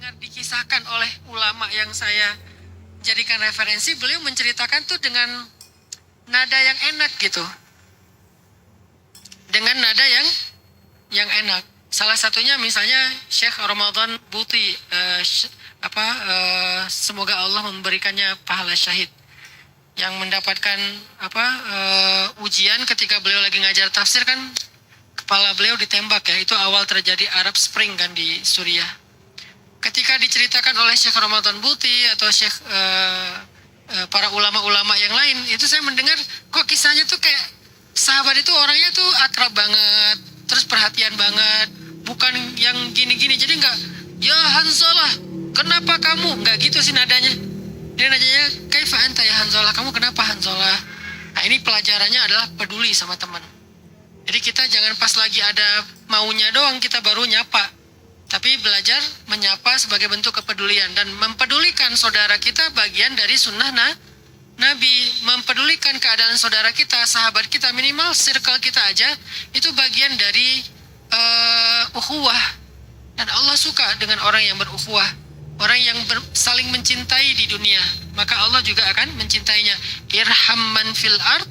mendengar dikisahkan oleh ulama yang saya jadikan referensi, beliau menceritakan tuh dengan nada yang enak gitu. Dengan nada yang enak. Salah satunya misalnya Syekh Ramadan Buti, semoga Allah memberikannya pahala syahid, yang mendapatkan ujian ketika beliau lagi ngajar tafsir kan, kepala beliau ditembak ya. Itu awal terjadi Arab Spring kan di Suriah. Ketika diceritakan oleh Syekh Ramadan Buti atau Syekh para ulama-ulama yang lain, itu saya mendengar kok kisahnya tuh kayak sahabat itu orangnya tuh akrab banget, terus perhatian banget, bukan yang gini-gini. Jadi nggak, ya Hanzalah, kenapa kamu? Nggak gitu sih nadanya. Dia nadanya, kaifa anta ya Hanzalah, kamu kenapa Hanzalah? Nah ini pelajarannya adalah peduli sama teman. Jadi kita jangan pas lagi ada maunya doang kita baru nyapa, tapi belajar menyapa sebagai bentuk kepedulian. Dan mempedulikan saudara kita bagian dari sunnah Nabi. Mempedulikan keadaan saudara kita, sahabat kita, minimal circle kita aja, itu bagian dari ukhuwah. Dan Allah suka dengan orang yang berukhuwah, orang yang saling mencintai di dunia, maka Allah juga akan mencintainya. Irham man fil ard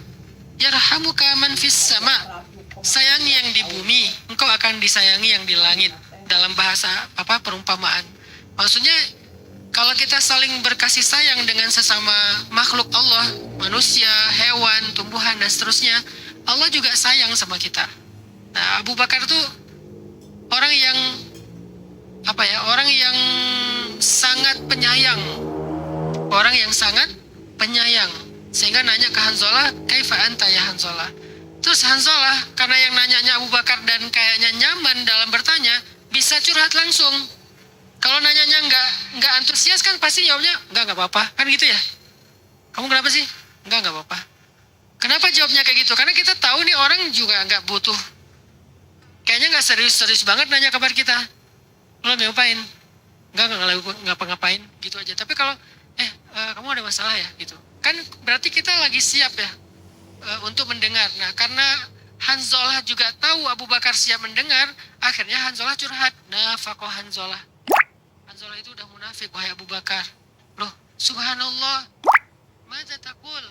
yarhamuka man fis sama. Sayangi yang di bumi, engkau akan disayangi yang di langit. Dalam bahasa perumpamaan. Maksudnya kalau kita saling berkasih sayang dengan sesama makhluk Allah, manusia, hewan, tumbuhan dan seterusnya, Allah juga sayang sama kita. Nah, Abu Bakar tuh orang yang orang yang sangat penyayang. Orang yang sangat penyayang. Sehingga nanya ke Hanzalah, kaifa anta ya Hanzalah? Terus Hanzalah karena yang nanyanya Abu Bakar dan kayaknya nyaman dalam bertanya, bisa curhat langsung. Kalau nanyanya nggak antusias kan pasti jawabnya nggak apa-apa kan gitu ya. Kamu kenapa sih? Nggak apa-apa. Kenapa jawabnya kayak gitu? Karena kita tahu nih orang juga nggak butuh. Kayaknya nggak serius-serius banget nanya kabar kita. Lo ngapain? Nggak ngapain gitu aja. Tapi kalau kamu ada masalah ya gitu. Kan berarti kita lagi siap ya untuk mendengar. Nah karena Hanzalah juga tahu Abu Bakar siap mendengar, akhirnya Hanzalah curhat. Nafaqah Hanzalah. Hanzalah itu udah munafik, wahai Abu Bakar. Loh, subhanallah. Madza taqul?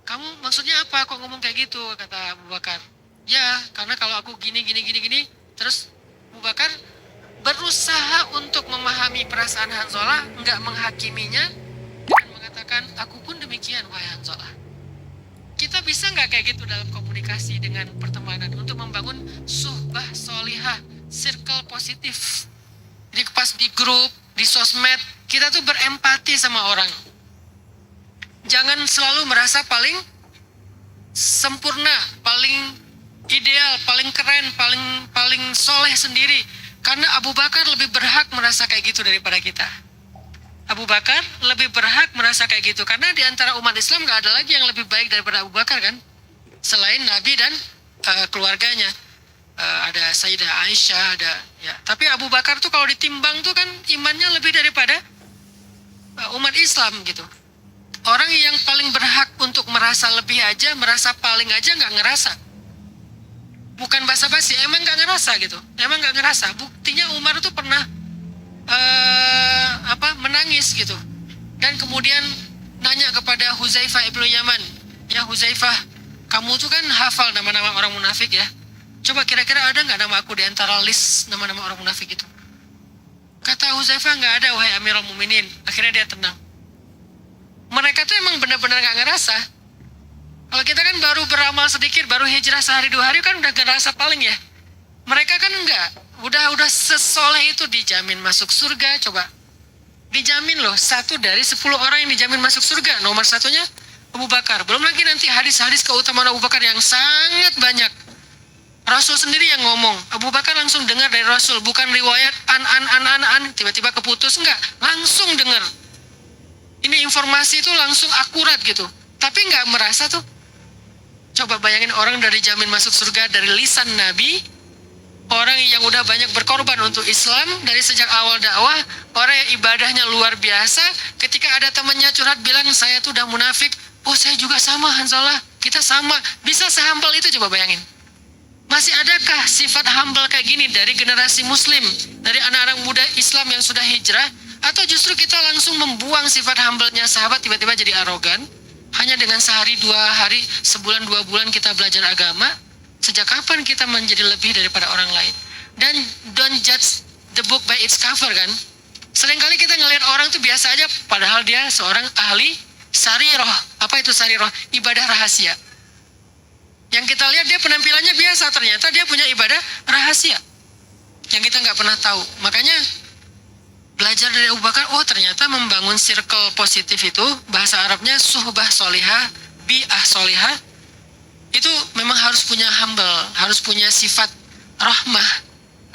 Kamu maksudnya apa kok ngomong kayak gitu, kata Abu Bakar. Ya, karena kalau aku gini. Terus Abu Bakar berusaha untuk memahami perasaan Hanzalah, enggak menghakiminya, dan mengatakan, aku pun demikian, wahai Hanzalah. Kita bisa nggak kayak gitu dalam komunikasi dengan pertemanan untuk membangun suhbah solihah, circle positif. Jadi pas di grup, di sosmed, kita tuh berempati sama orang. Jangan selalu merasa paling sempurna, paling ideal, paling keren, paling soleh sendiri. Karena Abu Bakar lebih berhak merasa kayak gitu daripada kita. Abu Bakar lebih berhak merasa kayak gitu. Karena di antara umat Islam gak ada lagi yang lebih baik daripada Abu Bakar kan. Selain Nabi dan keluarganya. Ada Sayyidah Aisyah, ada ya. Tapi Abu Bakar tuh kalau ditimbang tuh kan imannya lebih daripada umat Islam gitu. Orang yang paling berhak untuk merasa lebih aja, merasa paling aja gak ngerasa. Bukan basa-basi, emang gak ngerasa gitu. Emang gak ngerasa. Buktinya Umar tuh pernah menangis gitu, dan kemudian nanya kepada Huzaifah ibnu Yaman, ya Huzaifah, kamu tuh kan hafal nama-nama orang munafik ya, coba kira-kira ada nggak nama aku di antara list nama-nama orang munafik itu? Kata Huzaifah, nggak ada wahai Amirul Muminin. Akhirnya dia tenang. Mereka tuh emang benar-benar nggak ngerasa. Kalau kita kan baru beramal sedikit, baru hijrah sehari 2 hari kan udah ngerasa paling ya. Mereka kan enggak, udah sesoleh itu dijamin masuk surga. Coba dijamin loh, 1 dari 10 orang yang dijamin masuk surga. Nomor 1-nya Abu Bakar. Belum lagi nanti hadis-hadis keutamaan Abu Bakar yang sangat banyak. Rasul sendiri yang ngomong. Abu Bakar langsung dengar dari Rasul, bukan riwayat an tiba-tiba keputus, enggak, langsung dengar. Ini informasi itu langsung akurat gitu. Tapi enggak merasa tuh. Coba bayangin orang dari jamin masuk surga dari lisan Nabi, orang yang udah banyak berkorban untuk Islam dari sejak awal dakwah, orang yang ibadahnya luar biasa, ketika ada temannya curhat bilang saya tuh udah munafik, oh saya juga sama Hanzalah, kita sama, bisa sehampel itu, coba bayangin. Masih adakah sifat humble kayak gini dari generasi muslim, dari anak-anak muda Islam yang sudah hijrah? Atau justru kita langsung membuang sifat humble-nya sahabat, tiba-tiba jadi arogan? Hanya dengan sehari, 2 hari, sebulan, 2 bulan kita belajar agama? Sejak kapan kita menjadi lebih daripada orang lain? Dan don't judge the book by its cover kan? Seringkali kita ngelihat orang tuh biasa aja, padahal dia seorang ahli sariroh. Apa itu sariroh? Ibadah rahasia. Yang kita lihat dia penampilannya biasa, ternyata dia punya ibadah rahasia yang kita nggak pernah tahu. Makanya belajar dari Abu Bakar, oh ternyata membangun circle positif itu, bahasa Arabnya suhbah solihah, bi'ah solihah, itu memang harus punya humble, harus punya sifat rahmah.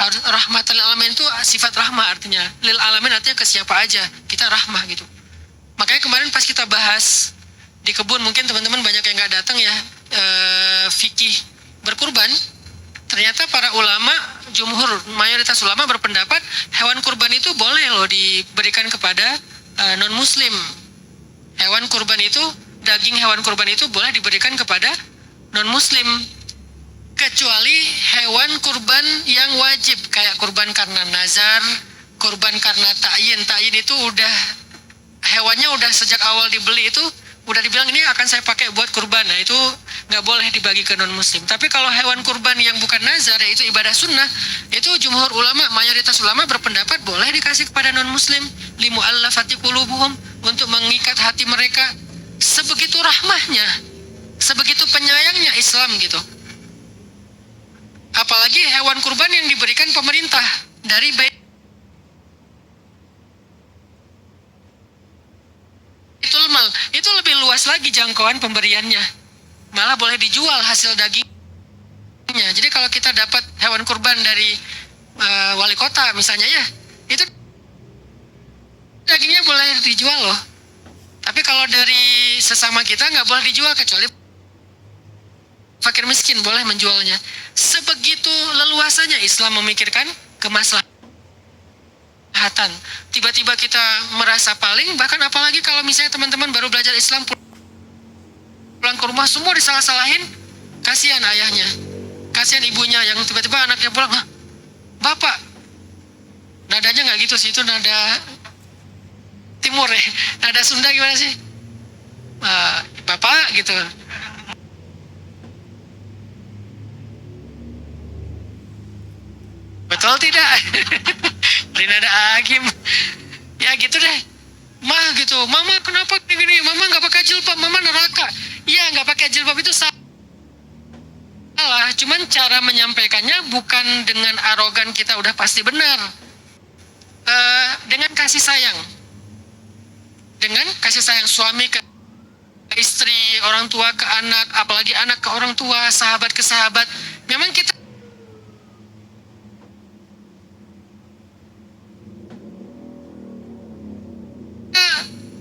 Rahmatan lil alamin itu sifat rahmah artinya. Lil alamin artinya ke siapa aja, kita rahmah gitu. Makanya kemarin pas kita bahas di kebun, mungkin teman-teman banyak yang nggak datang ya, fikih berkurban. Ternyata para ulama, jumhur, mayoritas ulama berpendapat hewan kurban itu boleh loh diberikan kepada non-muslim. Hewan kurban itu, daging hewan kurban itu boleh diberikan kepada non-muslim. Kecuali hewan kurban yang wajib, kayak kurban karena nazar, kurban karena ta'yin. Ta'yin itu udah, hewannya udah sejak awal dibeli itu udah dibilang ini akan saya pakai buat kurban. Nah itu nggak boleh dibagi ke non muslim. Tapi kalau hewan kurban yang bukan nazar, yaitu ibadah sunnah, itu jumhur ulama, mayoritas ulama berpendapat boleh dikasih kepada non muslim. Limu'allafati qulubuhum, untuk mengikat hati mereka. Sebegitu rahmahnya, sebegitu penyayangnya Islam gitu. Apalagi hewan kurban yang diberikan pemerintah dari Baitul Mal, itu lebih luas lagi jangkauan pemberiannya. Malah boleh dijual hasil dagingnya. Jadi kalau kita dapat hewan kurban dari wali kota misalnya ya, itu dagingnya boleh dijual loh. Tapi kalau dari sesama kita nggak boleh dijual, kecuali fakir miskin boleh menjualnya. Sebegitu leluasanya Islam memikirkan kemaslahatan. Tiba-tiba kita merasa paling, bahkan apalagi kalau misalnya teman-teman baru belajar Islam, pulang ke rumah semua disalah-salahin, kasihan ayahnya, kasihan ibunya yang tiba-tiba anaknya pulang, bapak, nadanya nggak gitu sih, itu nada timur ya, nada Sunda gimana sih, bapak gitu. Betul tidak? Nada agim. Ya gitu deh. Mah gitu. Mama kenapa gini? Mama nggak pakai jilbab. Mama neraka. Iya nggak pakai jilbab itu salah. Cuman cara menyampaikannya bukan dengan arogan kita udah pasti benar. Dengan kasih sayang. Dengan kasih sayang suami ke istri, orang tua ke anak, apalagi anak ke orang tua, sahabat ke sahabat. Memang kita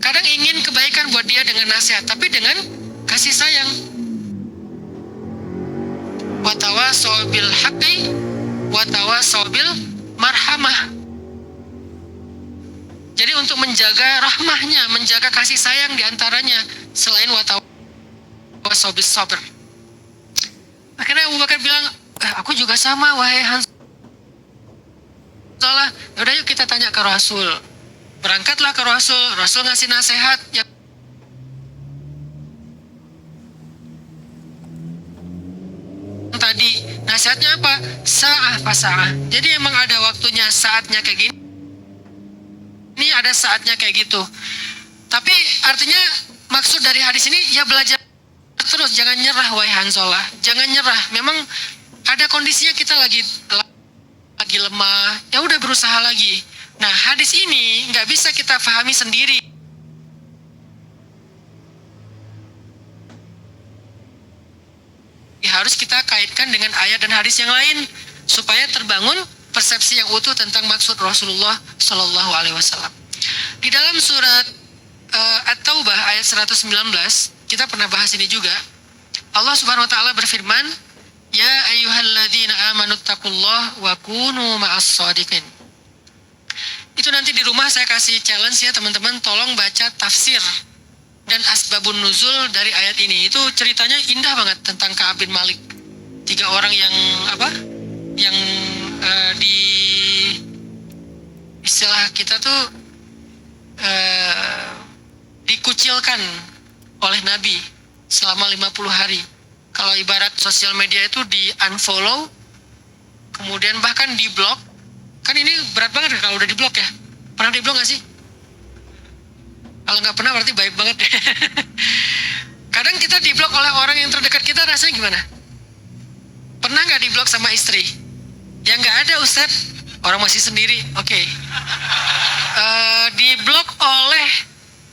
kadang ingin kebaikan buat dia dengan nasihat, tapi dengan kasih sayang. Watawasau bil haqqi watawasau bil marhamah. Jadi untuk menjaga rahmahnya, menjaga kasih sayang diantaranya, selain watawasau bis sabr. Akhirnya Abu Bakar bilang, aku juga sama wahai Hanzalah. Yaudah yuk kita tanya ke Rasul. Berangkatlah ke Rasul, Rasul ngasih nasihat yang tadi. Nasihatnya apa? Sa'ah pasa'ah. Jadi emang ada waktunya, saatnya kayak gini. Ini ada saatnya kayak gitu. Tapi artinya maksud dari hadis ini ya belajar terus, jangan nyerah wahai Hanzalah. Jangan nyerah. Memang ada kondisinya kita lagi lemah, ya udah berusaha lagi. Nah, hadis ini nggak bisa kita pahami sendiri. Harus kita kaitkan dengan ayat dan hadis yang lain supaya terbangun persepsi yang utuh tentang maksud Rasulullah Shallallahu Alaihi Wasallam. Di dalam surat At-Taubah ayat 119 kita pernah bahas ini juga. Allah Subhanahu Wa Taala berfirman, Ya ayyuhalladzina amanu taqullah wa kunu ma'as shadiqin. Itu nanti di rumah saya kasih challenge ya teman-teman, tolong baca tafsir dan asbabun nuzul dari ayat ini. Itu ceritanya indah banget tentang Ka'ab bin Malik. 3 orang yang apa? Yang di istilah kita tuh dikucilkan oleh Nabi selama 50 hari. Kalau ibarat sosial media itu di unfollow, kemudian bahkan di blok. Kan ini berat banget kalau udah di blok ya. Pernah di blok gak sih? Kalau nggak pernah berarti baik banget. Kadang kita di blok oleh orang yang terdekat kita, rasanya gimana? Pernah nggak di blok sama istri? Ya nggak ada, Ustadz. Orang masih sendiri. Oke. Di blok oleh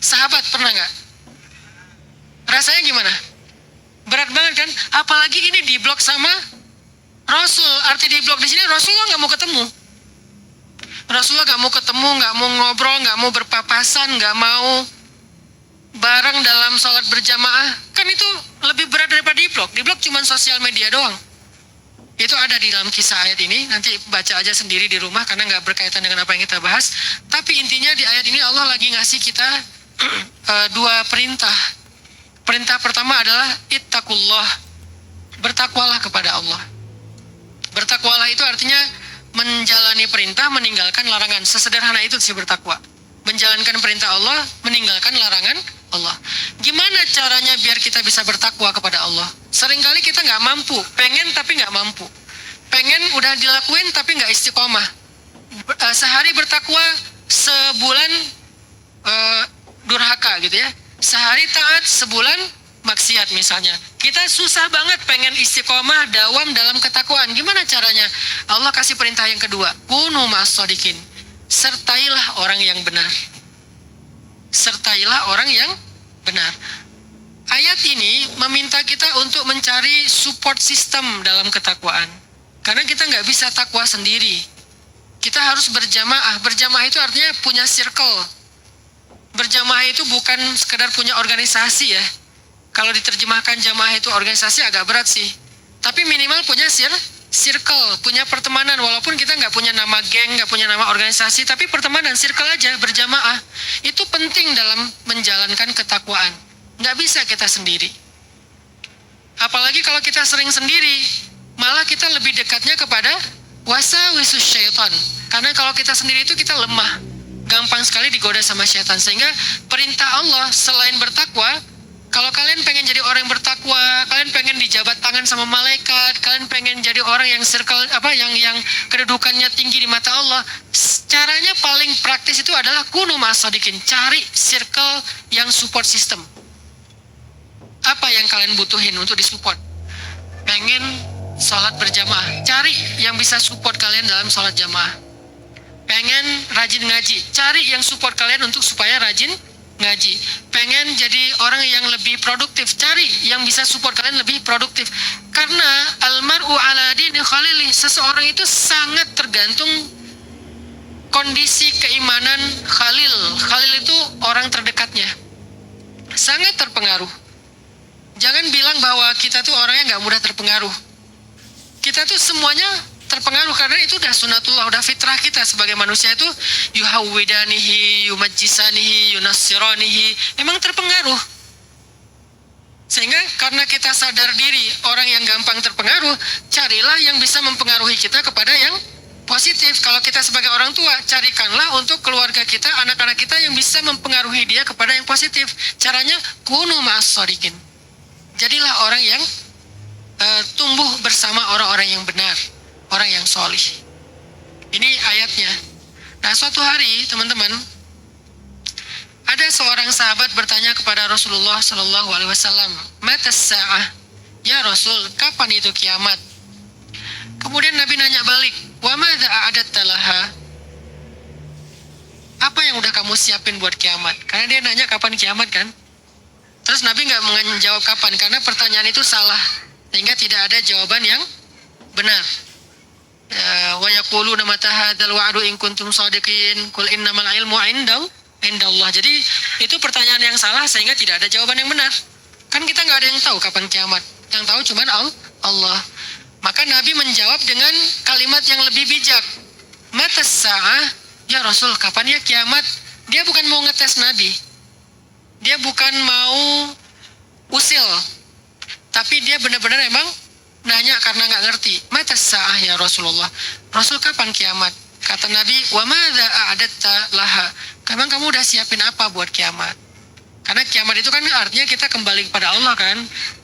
sahabat, pernah nggak? Rasanya gimana? Berat banget kan? Apalagi ini di blok sama Rasul. Arti di blok di sini Rasulullah nggak mau ketemu. Rasulullah nggak mau ketemu, nggak mau ngobrol, nggak mau berpapasan, nggak mau bareng dalam sholat berjamaah. Kan itu lebih berat daripada di blok. Di blok cuma sosial media doang. Itu ada di dalam kisah ayat ini. Nanti baca aja sendiri di rumah karena nggak berkaitan dengan apa yang kita bahas. Tapi intinya di ayat ini Allah lagi ngasih kita 2 perintah. Perintah pertama adalah ittaqullah. Bertakwalah kepada Allah. Bertakwalah itu artinya menjalani perintah, meninggalkan larangan. Sesederhana itu sih bertakwa. Menjalankan perintah Allah, meninggalkan larangan Allah. Gimana caranya biar kita bisa bertakwa kepada Allah? Seringkali kita nggak mampu, pengen tapi nggak mampu. Pengen udah dilakuin tapi nggak istiqomah. Sehari bertakwa, sebulan durhaka gitu ya. Sehari taat, sebulan maksiat misalnya. Kita susah banget pengen istiqomah, dawam dalam ketakwaan. Gimana caranya? Allah kasih perintah yang kedua. Kunu ma'as-shadiqin. Sertailah orang yang benar. Sertailah orang yang benar. Ayat ini meminta kita untuk mencari support system dalam ketakwaan. Karena kita nggak bisa takwa sendiri. Kita harus berjamaah. Berjamaah itu artinya punya circle. Berjamaah itu bukan sekedar punya organisasi ya. Kalau diterjemahkan jamaah itu organisasi agak berat sih. Tapi minimal punya circle, punya pertemanan. Walaupun kita nggak punya nama geng, nggak punya nama organisasi, tapi pertemanan, circle aja, berjamaah. Itu penting dalam menjalankan ketakwaan. Nggak bisa kita sendiri. Apalagi kalau kita sering sendiri, malah kita lebih dekatnya kepada waswasus syaitan. Karena kalau kita sendiri itu kita lemah. Gampang sekali digoda sama syaitan. Sehingga perintah Allah selain bertakwa, kalau kalian pengen jadi orang yang bertakwa, kalian pengen dijabat tangan sama malaikat, kalian pengen jadi orang yang circle yang kedudukannya tinggi di mata Allah, caranya paling praktis itu adalah kunu ma'as-shadiqin. Cari circle yang support system. Apa yang kalian butuhin untuk disupport? Pengen sholat berjamaah, cari yang bisa support kalian dalam sholat jamaah. Pengen rajin ngaji, cari yang support kalian untuk supaya rajin ngaji. Pengen jadi orang yang lebih produktif, cari yang bisa support kalian lebih produktif. Karena almar'u ala dini khalili, seseorang itu sangat tergantung kondisi keimanan khalil. Khalil itu orang terdekatnya, sangat terpengaruh. Jangan bilang bahwa kita tuh orangnya nggak mudah terpengaruh. Kita tuh semuanya terpengaruh karena itu udah sunatullah, udah fitrah kita sebagai manusia itu yuhawwidanihi, yumajjisanihi, yunassiranihi, memang terpengaruh. Sehingga karena kita sadar diri orang yang gampang terpengaruh, carilah yang bisa mempengaruhi kita kepada yang positif. Kalau kita sebagai orang tua, carikanlah untuk keluarga kita, anak-anak kita yang bisa mempengaruhi dia kepada yang positif. Caranya kunu ma'as-shadiqin. Jadilah orang yang tumbuh bersama orang-orang yang benar, orang yang solih. Ini ayatnya. Nah, suatu hari teman-teman, ada seorang sahabat bertanya kepada Rasulullah Shallallahu Alaihi Wasallam, "Mata sa'ah?" Ya Rasul, kapan itu kiamat? Kemudian Nabi nanya balik, "Wa madza a'adatta laha?" Apa yang udah kamu siapin buat kiamat? Karena dia nanya kapan kiamat kan? Terus Nabi nggak menjawab kapan, karena pertanyaan itu salah, sehingga tidak ada jawaban yang benar. Wa yaquluna mata hadzal wa'du in kuntum shadiqin qul innamal ilmu indallah. Jadi itu pertanyaan yang salah sehingga tidak ada jawaban yang benar. Kan kita nggak ada yang tahu kapan kiamat. Yang tahu cuma Allah. Maka Nabi menjawab dengan kalimat yang lebih bijak. Mata sa'ah? Ya Rasul, kapan ya kiamat? Dia bukan mau ngetes Nabi. Dia bukan mau usil. Tapi dia benar-benar emang nanya karena nggak ngerti. Mata sa'ah ya Rasulullah. Rasul, kapan kiamat? Kata Nabi, wa madza a'adatta laha. Emang kamu udah siapin apa buat kiamat? Karena kiamat itu kan artinya kita kembali kepada Allah kan.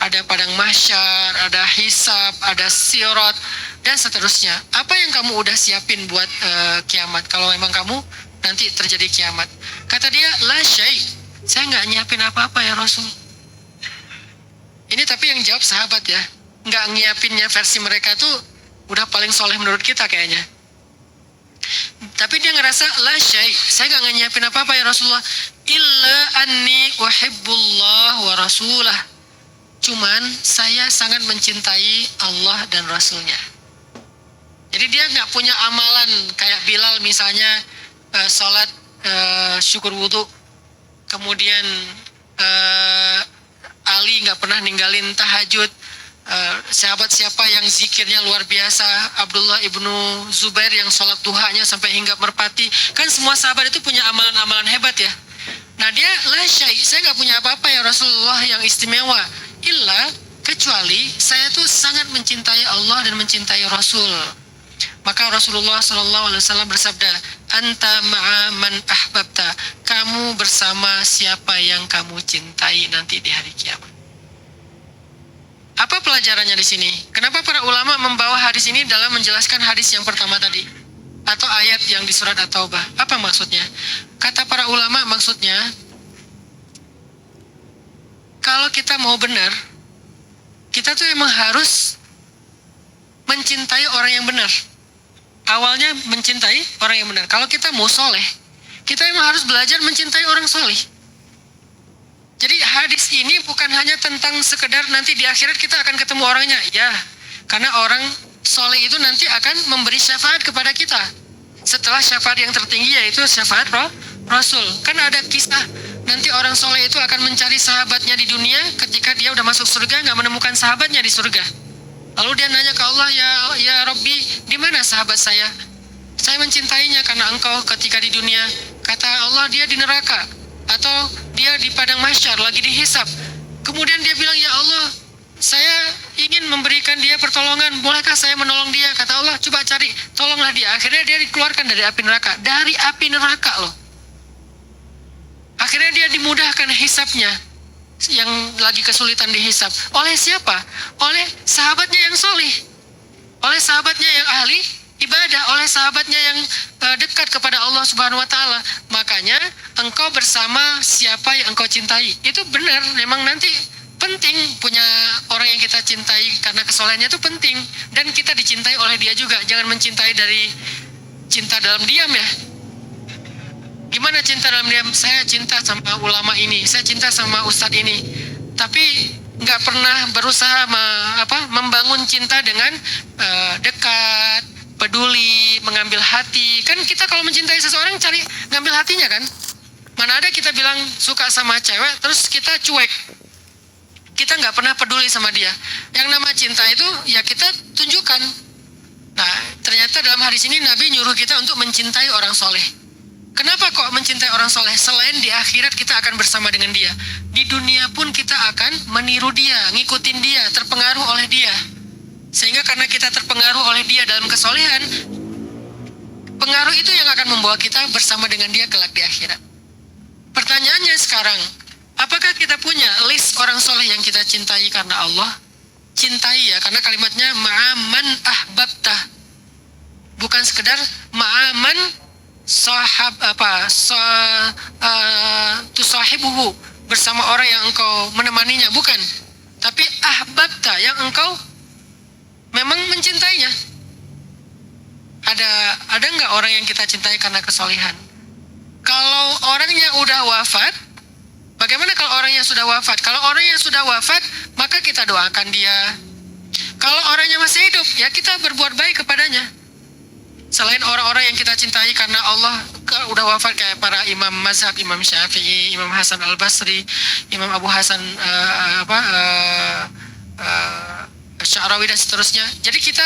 Ada padang mahsyar, ada hisab, ada sirat, dan seterusnya. Apa yang kamu udah siapin buat kiamat? Kalau emang kamu nanti terjadi kiamat. Kata dia, la syai. Saya nggak nyiapin apa-apa ya Rasul. Ini tapi yang jawab sahabat ya. Nggak nyiapinnya versi mereka tuh udah paling soleh menurut kita kayaknya. Tapi dia ngerasa, la syai. Saya nggak nyiapin apa-apa ya Rasulullah. Illa anni uhibbullah wa rasulah. Cuman saya sangat mencintai Allah dan Rasulnya. Jadi dia nggak punya amalan kayak Bilal misalnya sholat syukur wudhu, kemudian Ali nggak pernah ninggalin tahajud, sahabat siapa yang zikirnya luar biasa, Abdullah ibnu Zubair yang sholat duhanya sampai hinggap merpati, kan semua sahabat itu punya amalan-amalan hebat ya. Nah dia, la syai, saya nggak punya apa-apa ya Rasulullah yang istimewa, illa kecuali saya tuh sangat mencintai Allah dan mencintai Rasul. Maka Rasulullah SAW bersabda, anta ma'a man ahbabta, kamu bersama siapa yang kamu cintai nanti di hari kiamat. Apa pelajarannya di sini? Kenapa para ulama membawa hadis ini dalam menjelaskan hadis yang pertama tadi? Atau ayat yang di surat At-Taubah? Apa maksudnya? Kata para ulama maksudnya, kalau kita mau benar, kita tuh emang harus mencintai orang yang benar. Awalnya mencintai orang yang benar. Kalau kita mau soleh, kita emang harus belajar mencintai orang soleh. Jadi hadis ini bukan hanya tentang sekedar nanti di akhirat kita akan ketemu orangnya. Ya, karena orang soleh itu nanti akan memberi syafaat kepada kita. Setelah syafaat yang tertinggi yaitu syafaat Rasul. Kan ada kisah nanti orang soleh itu akan mencari sahabatnya di dunia, ketika dia udah masuk surga nggak menemukan sahabatnya di surga. Lalu dia nanya ke Allah, ya Rabbi, di mana sahabat saya? Saya mencintainya karena engkau ketika di dunia. Kata Allah, dia di neraka. Atau dia di padang mahsyar, lagi dihisap. Kemudian dia bilang, ya Allah, saya ingin memberikan dia pertolongan. Bolehkah saya menolong dia? Kata Allah, coba cari, tolonglah dia. Akhirnya dia dikeluarkan dari api neraka. Dari api neraka loh. Akhirnya dia dimudahkan hisapnya, yang lagi kesulitan dihisap. Oleh siapa? Oleh sahabatnya yang soleh, oleh sahabatnya yang ahli ibadah, oleh sahabatnya yang dekat kepada Allah Subhanahu wa Ta'ala. Makanya engkau bersama siapa yang engkau cintai. Itu benar, memang nanti penting punya orang yang kita cintai karena kesolehannya itu penting, dan kita dicintai oleh dia juga. Jangan mencintai dari cinta dalam diam ya. Gimana cinta dalam diam? Saya cinta sama ulama ini, saya cinta sama ustadz ini, tapi nggak pernah berusaha membangun cinta dengan dekat, peduli, mengambil hati. Kan kita kalau mencintai seseorang cari ngambil hatinya kan. Mana ada kita bilang suka sama cewek terus kita cuek, kita nggak pernah peduli sama dia. Yang nama cinta itu ya kita tunjukkan. Nah ternyata dalam hadis ini Nabi nyuruh kita untuk mencintai orang soleh. Kenapa kok mencintai orang soleh? Selain di akhirat kita akan bersama dengan dia, di dunia pun kita akan meniru dia, ngikutin dia, terpengaruh oleh dia. Sehingga karena kita terpengaruh oleh dia dalam kesolehan, pengaruh itu yang akan membawa kita bersama dengan dia kelak di akhirat. Pertanyaannya sekarang, apakah kita punya list orang soleh yang kita cintai karena Allah? Cintai ya, karena kalimatnya ma'aman ahbabtah, bukan sekedar ma'aman tusahibuhu, bersama orang yang engkau menemaninya, bukan. Tapi ahbabta, yang engkau memang mencintainya. Ada nggak orang yang kita cintai karena kesolehan? Kalau orangnya udah wafat, bagaimana kalau orangnya sudah wafat? Kalau orangnya sudah wafat, maka kita doakan dia. Kalau orangnya masih hidup, ya kita berbuat baik kepadanya. Selain orang-orang yang kita cintai karena Allah udah wafat, kayak para imam mazhab, Imam Syafi'i, Imam Hasan Al-Basri, Imam Abu Hasan Sya'rawi dan seterusnya. Jadi kita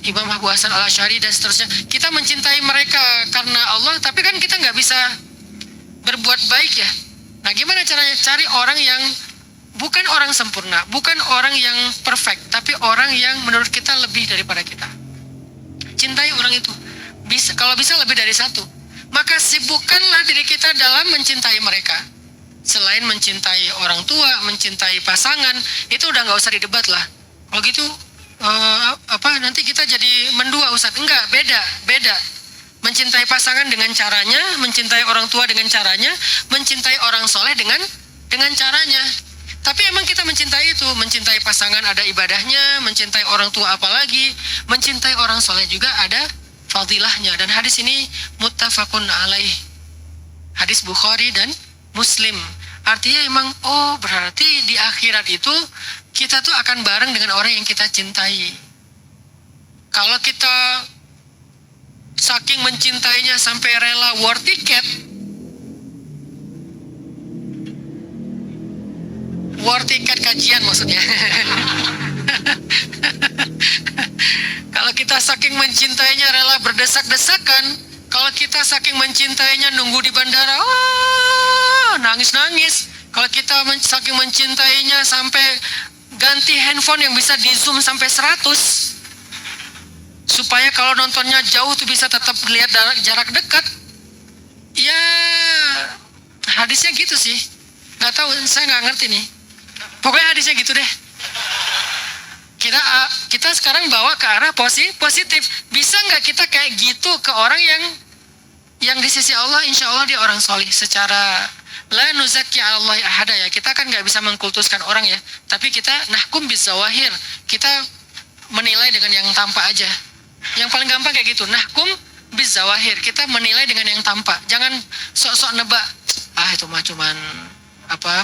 Imam Abu Hasan Al-Asy'ari dan seterusnya, kita mencintai mereka karena Allah, tapi kan kita nggak bisa berbuat baik ya. Nah gimana caranya? Cari orang yang bukan orang sempurna, bukan orang yang perfect, tapi orang yang menurut kita lebih daripada kita. Cintai orang itu. Kalau bisa lebih dari satu. Maka sibukkanlah diri kita dalam mencintai mereka. Selain mencintai orang tua, mencintai pasangan, itu udah nggak usah didebat lah. Kalau gitu, nanti kita jadi mendua Ustadz. Enggak, beda. Mencintai pasangan dengan caranya, mencintai orang tua dengan caranya, mencintai orang soleh dengan caranya. Tapi emang kita mencintai itu, mencintai pasangan ada ibadahnya, mencintai orang tua apalagi, mencintai orang soleh juga ada fadilahnya. Dan hadis ini muttafaqun alaih. Hadis Bukhari dan Muslim. Artinya emang, berarti di akhirat itu kita tuh akan bareng dengan orang yang kita cintai. Kalau kita saking mencintainya sampai rela war tiket, kajian maksudnya. Kalau kita saking mencintainya rela berdesak-desakan, kalau kita saking mencintainya nunggu di bandara, nangis-nangis. Kalau kita saking mencintainya sampai ganti handphone yang bisa di zoom sampai 100, supaya kalau nontonnya jauh tuh bisa tetap lihat jarak dekat. Ya, hadisnya gitu sih. Nggak tahu, saya nggak ngerti nih. Pokoknya hadisnya gitu deh. Kita sekarang bawa ke arah positif. Bisa nggak kita kayak gitu ke orang yang di sisi Allah, insya Allah dia orang solih. Secara la nuzakki Allah ahada ya. Kita kan nggak bisa mengkultuskan orang ya. Tapi kita nahkum bizawahir. Kita menilai dengan yang tampak aja. Yang paling gampang kayak gitu. Nahkum bizawahir. Kita menilai dengan yang tampak. Jangan sok-sok nebak. Itu mah cuman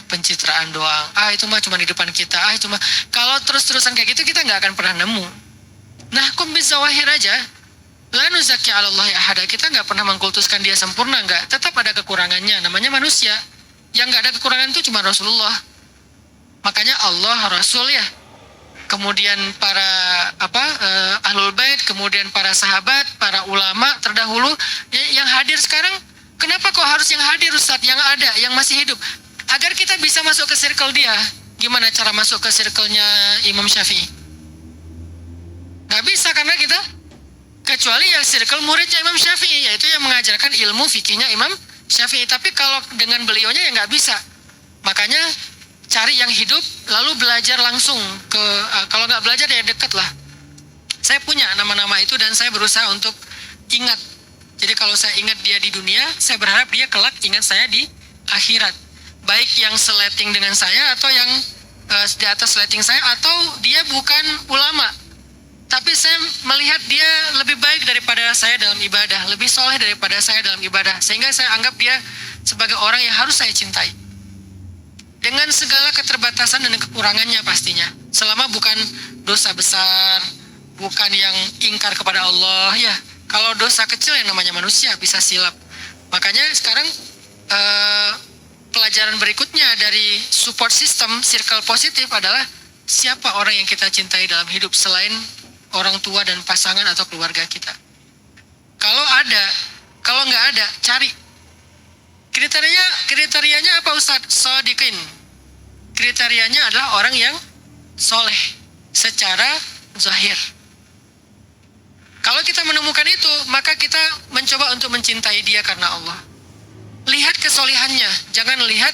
pencitraan doang. Itu mah cuma di depan kita. Itu mah, kalau terus-terusan kayak gitu kita nggak akan pernah nemu. Nahkum bizawahir aja. La nuzakki 'ala Allahi ahada. Kita nggak pernah mengkultuskan dia sempurna, nggak. Tetap ada kekurangannya. Namanya manusia. Yang nggak ada kekurangan itu cuma Rasulullah. Makanya Allah, Rasul ya. Kemudian para ahlul bait, kemudian para sahabat, para ulama terdahulu yang hadir sekarang. Kenapa kok harus yang hadir Ustaz? Yang ada, yang masih hidup. Agar kita bisa masuk ke circle dia. Gimana cara masuk ke circle-nya Imam Syafi'i? Gak bisa karena kita, kecuali yang circle muridnya Imam Syafi'i, yaitu yang mengajarkan ilmu fikihnya Imam Syafi'i. Tapi kalau dengan beliaunya ya gak bisa. Makanya cari yang hidup, lalu belajar langsung ke, kalau gak belajar ya dekat lah. Saya punya nama-nama itu dan saya berusaha untuk ingat. Jadi kalau saya ingat dia di dunia, saya berharap dia kelak ingat saya di akhirat. Baik yang seleting dengan saya atau yang di atas seleting saya, atau dia bukan ulama, tapi saya melihat dia lebih baik daripada saya dalam ibadah, lebih soleh daripada saya dalam ibadah, sehingga saya anggap dia sebagai orang yang harus saya cintai. Dengan segala keterbatasan dan kekurangannya pastinya. Selama bukan dosa besar, bukan yang ingkar kepada Allah, ya. Kalau dosa kecil yang namanya manusia bisa silap. Makanya sekarang pelajaran berikutnya dari support system circle positif adalah siapa orang yang kita cintai dalam hidup selain orang tua dan pasangan atau keluarga kita. Kalau ada, kalau nggak ada, cari. Kriterianya apa Ustaz? Shodiqin. Kriterianya adalah orang yang soleh secara zahir. Kalau kita menemukan itu, maka kita mencoba untuk mencintai dia karena Allah. Lihat kesolihannya, jangan lihat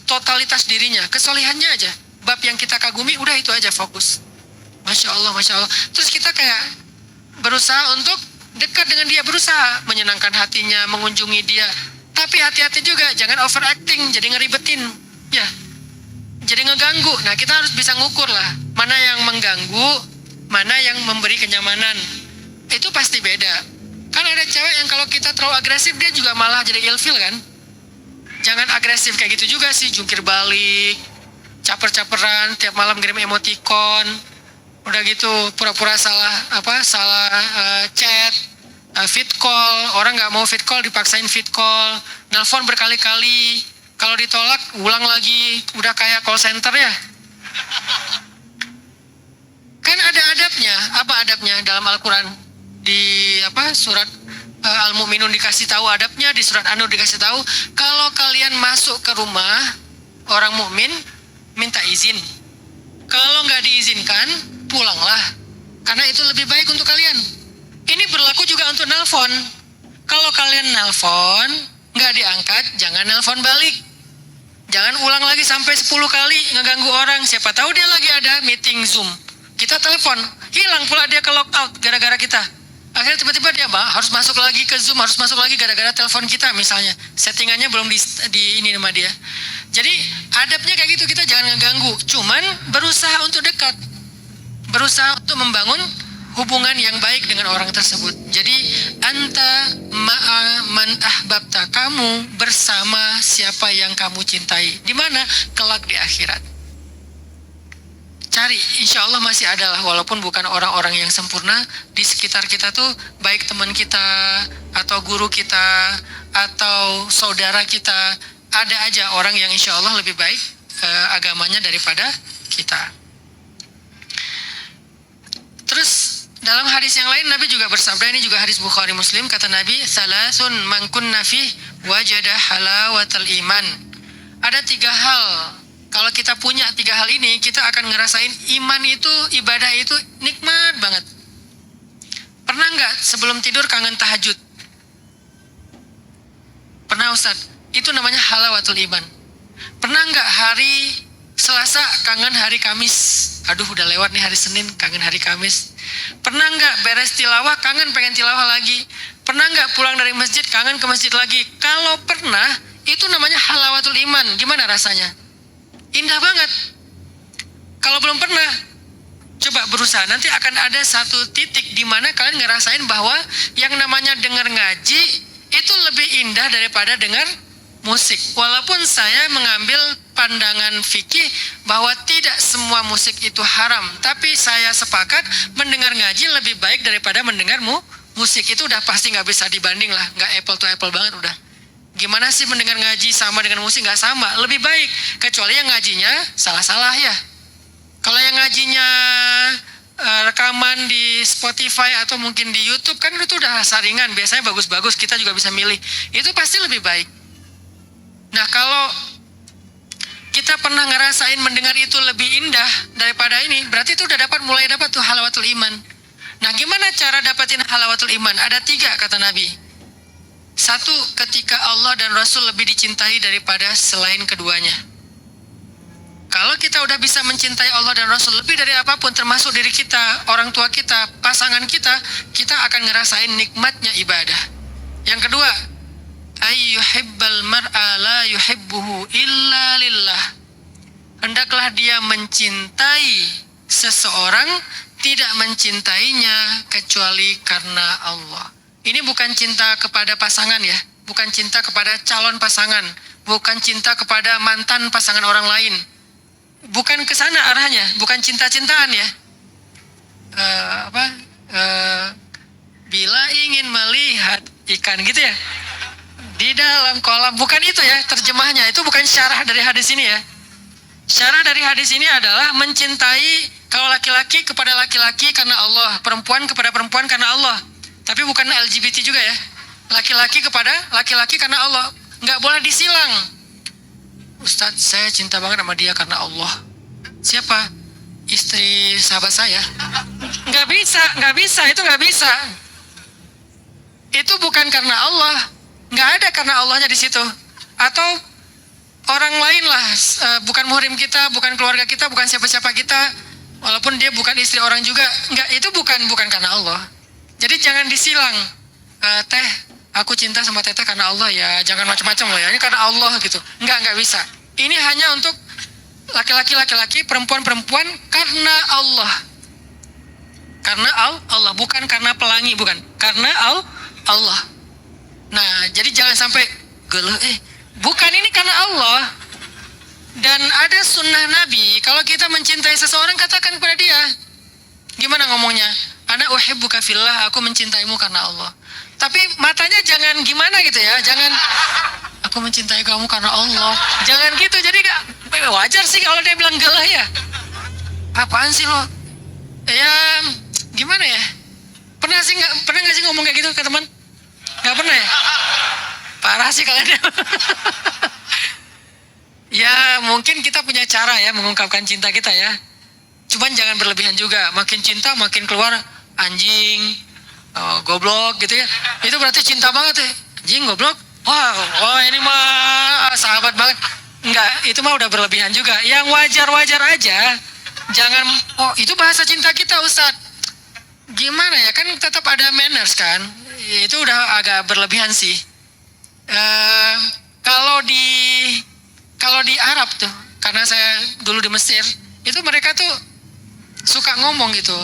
totalitas dirinya, kesolihannya aja. Bab yang kita kagumi, udah itu aja fokus. Masya Allah, Masya Allah. Terus kita kayak berusaha untuk dekat dengan dia, berusaha menyenangkan hatinya, mengunjungi dia. Tapi hati-hati juga, jangan overacting, jadi ngeribetin. Ya, jadi ngeganggu. Nah, kita harus bisa ngukur lah, mana yang mengganggu, mana yang memberi kenyamanan. Itu pasti beda. Kan ada cewek yang kalau kita terlalu agresif, dia juga malah jadi ilfil kan. Jangan agresif kayak gitu juga sih, jungkir balik, caper-caperan, tiap malam kirim emoticon, udah gitu pura-pura salah chat, fit call, orang nggak mau fit call dipaksain fit call, nelpon berkali-kali, kalau ditolak ulang lagi, udah kayak call center ya. Kan ada adabnya. Apa adabnya dalam Al-Quran? Di surat Al-Mu'minun dikasih tahu adabnya, di surat An-Nur dikasih tahu, kalau kalian masuk ke rumah orang mukmin, minta izin. Kalau nggak diizinkan, pulanglah. Karena itu lebih baik untuk kalian. Ini berlaku juga untuk nelpon. Kalau kalian nelpon, nggak diangkat, jangan nelpon balik. Jangan ulang lagi sampai 10 kali ngeganggu orang. Siapa tahu dia lagi ada meeting Zoom. Kita telepon, hilang pula dia ke lockout gara-gara kita. Akhirnya tiba-tiba dia harus masuk lagi ke Zoom, harus masuk lagi gara-gara telepon kita misalnya. Settingannya belum di ini sama dia. Jadi adabnya kayak gitu, kita jangan ngeganggu. Cuman berusaha untuk dekat. Berusaha untuk membangun hubungan yang baik dengan orang tersebut. Jadi anta ma'a man ahbabta, kamu bersama siapa yang kamu cintai. Di mana? Kelak di akhirat. Cari, insya Allah masih ada lah, walaupun bukan orang-orang yang sempurna. Di sekitar kita tuh, baik teman kita, atau guru kita, atau saudara kita, ada aja orang yang insya Allah lebih baik agamanya daripada kita. Terus dalam hadis yang lain Nabi juga bersabda, ini juga hadis Bukhari Muslim, kata Nabi, salasun man kunna fih wajada halawatal iman. Ada 3 hal, kalau kita punya 3 hal ini, kita akan ngerasain iman itu, ibadah itu nikmat banget. Pernah nggak sebelum tidur kangen tahajud? Pernah Ustaz? Itu namanya halawatul iman. Pernah nggak hari Selasa kangen hari Kamis? Aduh udah lewat nih hari Senin, kangen hari Kamis. Pernah nggak beres tilawah, kangen pengen tilawah lagi? Pernah nggak pulang dari masjid, kangen ke masjid lagi? Kalau pernah, itu namanya halawatul iman. Gimana rasanya? Indah banget. Kalau belum pernah, coba berusaha. Nanti akan ada satu titik di mana kalian ngerasain bahwa yang namanya dengar ngaji itu lebih indah daripada dengar musik. Walaupun saya mengambil pandangan fikih bahwa tidak semua musik itu haram, tapi saya sepakat mendengar ngaji lebih baik daripada mendengar musik. Itu udah pasti nggak bisa dibanding lah, nggak apple to apple banget udah. Gimana sih mendengar ngaji sama dengan musik? Nggak sama, lebih baik. Kecuali yang ngajinya salah-salah ya. Kalau yang ngajinya rekaman di Spotify atau mungkin di YouTube kan itu udah saringan, biasanya bagus-bagus, kita juga bisa milih. Itu pasti lebih baik. Nah kalau kita pernah ngerasain mendengar itu lebih indah daripada ini, berarti itu udah mulai dapat tuh halawatul iman. Nah gimana cara dapatin halawatul iman? Ada 3 kata Nabi. 1, ketika Allah dan Rasul lebih dicintai daripada selain keduanya. Kalau kita udah bisa mencintai Allah dan Rasul lebih dari apapun, termasuk diri kita, orang tua kita, pasangan kita, kita akan ngerasain nikmatnya ibadah. Yang kedua, ayyuhibbal mar'a la yuhibbuhu illa lillah. Hendaklah dia mencintai seseorang, tidak mencintainya kecuali karena Allah. Ini bukan cinta kepada pasangan ya, bukan cinta kepada calon pasangan, bukan cinta kepada mantan pasangan orang lain. Bukan ke sana arahnya, bukan cinta-cintaan ya. Bila ingin melihat ikan gitu ya, di dalam kolam, bukan itu ya terjemahnya, itu bukan syarah dari hadis ini ya. Syarah dari hadis ini adalah mencintai, kalau laki-laki kepada laki-laki karena Allah, perempuan kepada perempuan karena Allah. Tapi bukan LGBT juga ya. Laki-laki kepada laki-laki karena Allah. Nggak boleh disilang. Ustadz, saya cinta banget sama dia karena Allah. Siapa? Istri sahabat saya. Nggak bisa, itu nggak bisa. Itu bukan karena Allah. Nggak ada karena Allahnya di situ. Atau orang lain lah, bukan muhrim kita, bukan keluarga kita, bukan siapa-siapa kita, walaupun dia bukan istri orang juga, nggak, itu bukan karena Allah. Jadi jangan disilang, teh, aku cinta sama teteh karena Allah ya, jangan macam-macam loh ya, ini karena Allah gitu, nggak bisa. Ini hanya untuk laki-laki, perempuan karena Allah, Allah, bukan karena pelangi, bukan, karena Allah. Nah, jadi jangan sampai geluh, bukan, ini karena Allah. Dan ada sunnah Nabi, kalau kita mencintai seseorang, katakan kepada dia. Gimana ngomongnya? Ana uhibbuka fillah, aku mencintaimu karena Allah. Tapi matanya jangan gimana gitu ya, jangan aku mencintai kamu karena Allah. Jangan gitu, jadi wajar sih kalau dia bilang gelah ya. Apaan sih lo? Ya, gimana ya? Pernah nggak sih ngomong kayak gitu ke teman? Nggak pernah ya? Parah sih kalian. Ya mungkin kita punya cara ya mengungkapkan cinta kita ya. Cuman jangan berlebihan juga. Makin cinta makin keluar anjing, goblok gitu ya. Itu berarti cinta banget ya. Anjing, goblok. Wah, oh ini mah sahabat banget. Enggak, itu mah udah berlebihan juga. Yang wajar-wajar aja. Jangan, oh itu bahasa cinta kita Ustadz. Gimana ya, kan tetap ada manners kan. Itu udah agak berlebihan sih. Eh, kalau di kalau di Arab tuh, karena saya dulu di Mesir, itu mereka tuh suka ngomong gitu,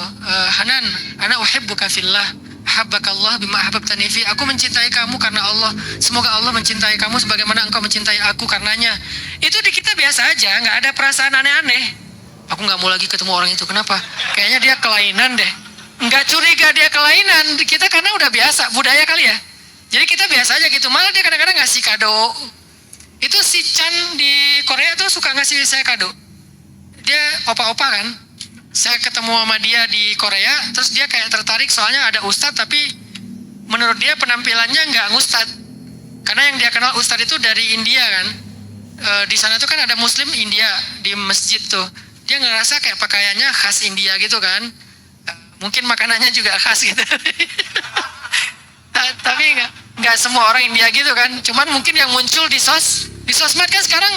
Hanan, ana uhibbuka fillah, habbakallah bima ahbabtani fi. Aku mencintai kamu karena Allah. Semoga Allah mencintai kamu sebagaimana engkau mencintai aku karenanya. Itu di kita biasa aja, nggak ada perasaan aneh-aneh. Aku nggak mau lagi ketemu orang itu. Kenapa? Kayaknya dia kelainan deh. Nggak curiga dia kelainan. Kita karena udah biasa, budaya kali ya. Jadi kita biasa aja gitu. Malah dia kadang-kadang ngasih kado. Itu si Chan di Korea tuh suka ngasih saya kado. Dia opa-opa kan. Saya ketemu sama dia di Korea, terus dia kayak tertarik soalnya ada ustadz, tapi menurut dia penampilannya nggak ustadz. Karena yang dia kenal ustadz itu dari India kan. Di sana tuh kan ada Muslim India di masjid tuh. Dia ngerasa kayak pakaiannya khas India gitu kan. Mungkin makanannya juga khas gitu. Tapi nggak semua orang India gitu kan. Cuman mungkin yang muncul di sosmed kan sekarang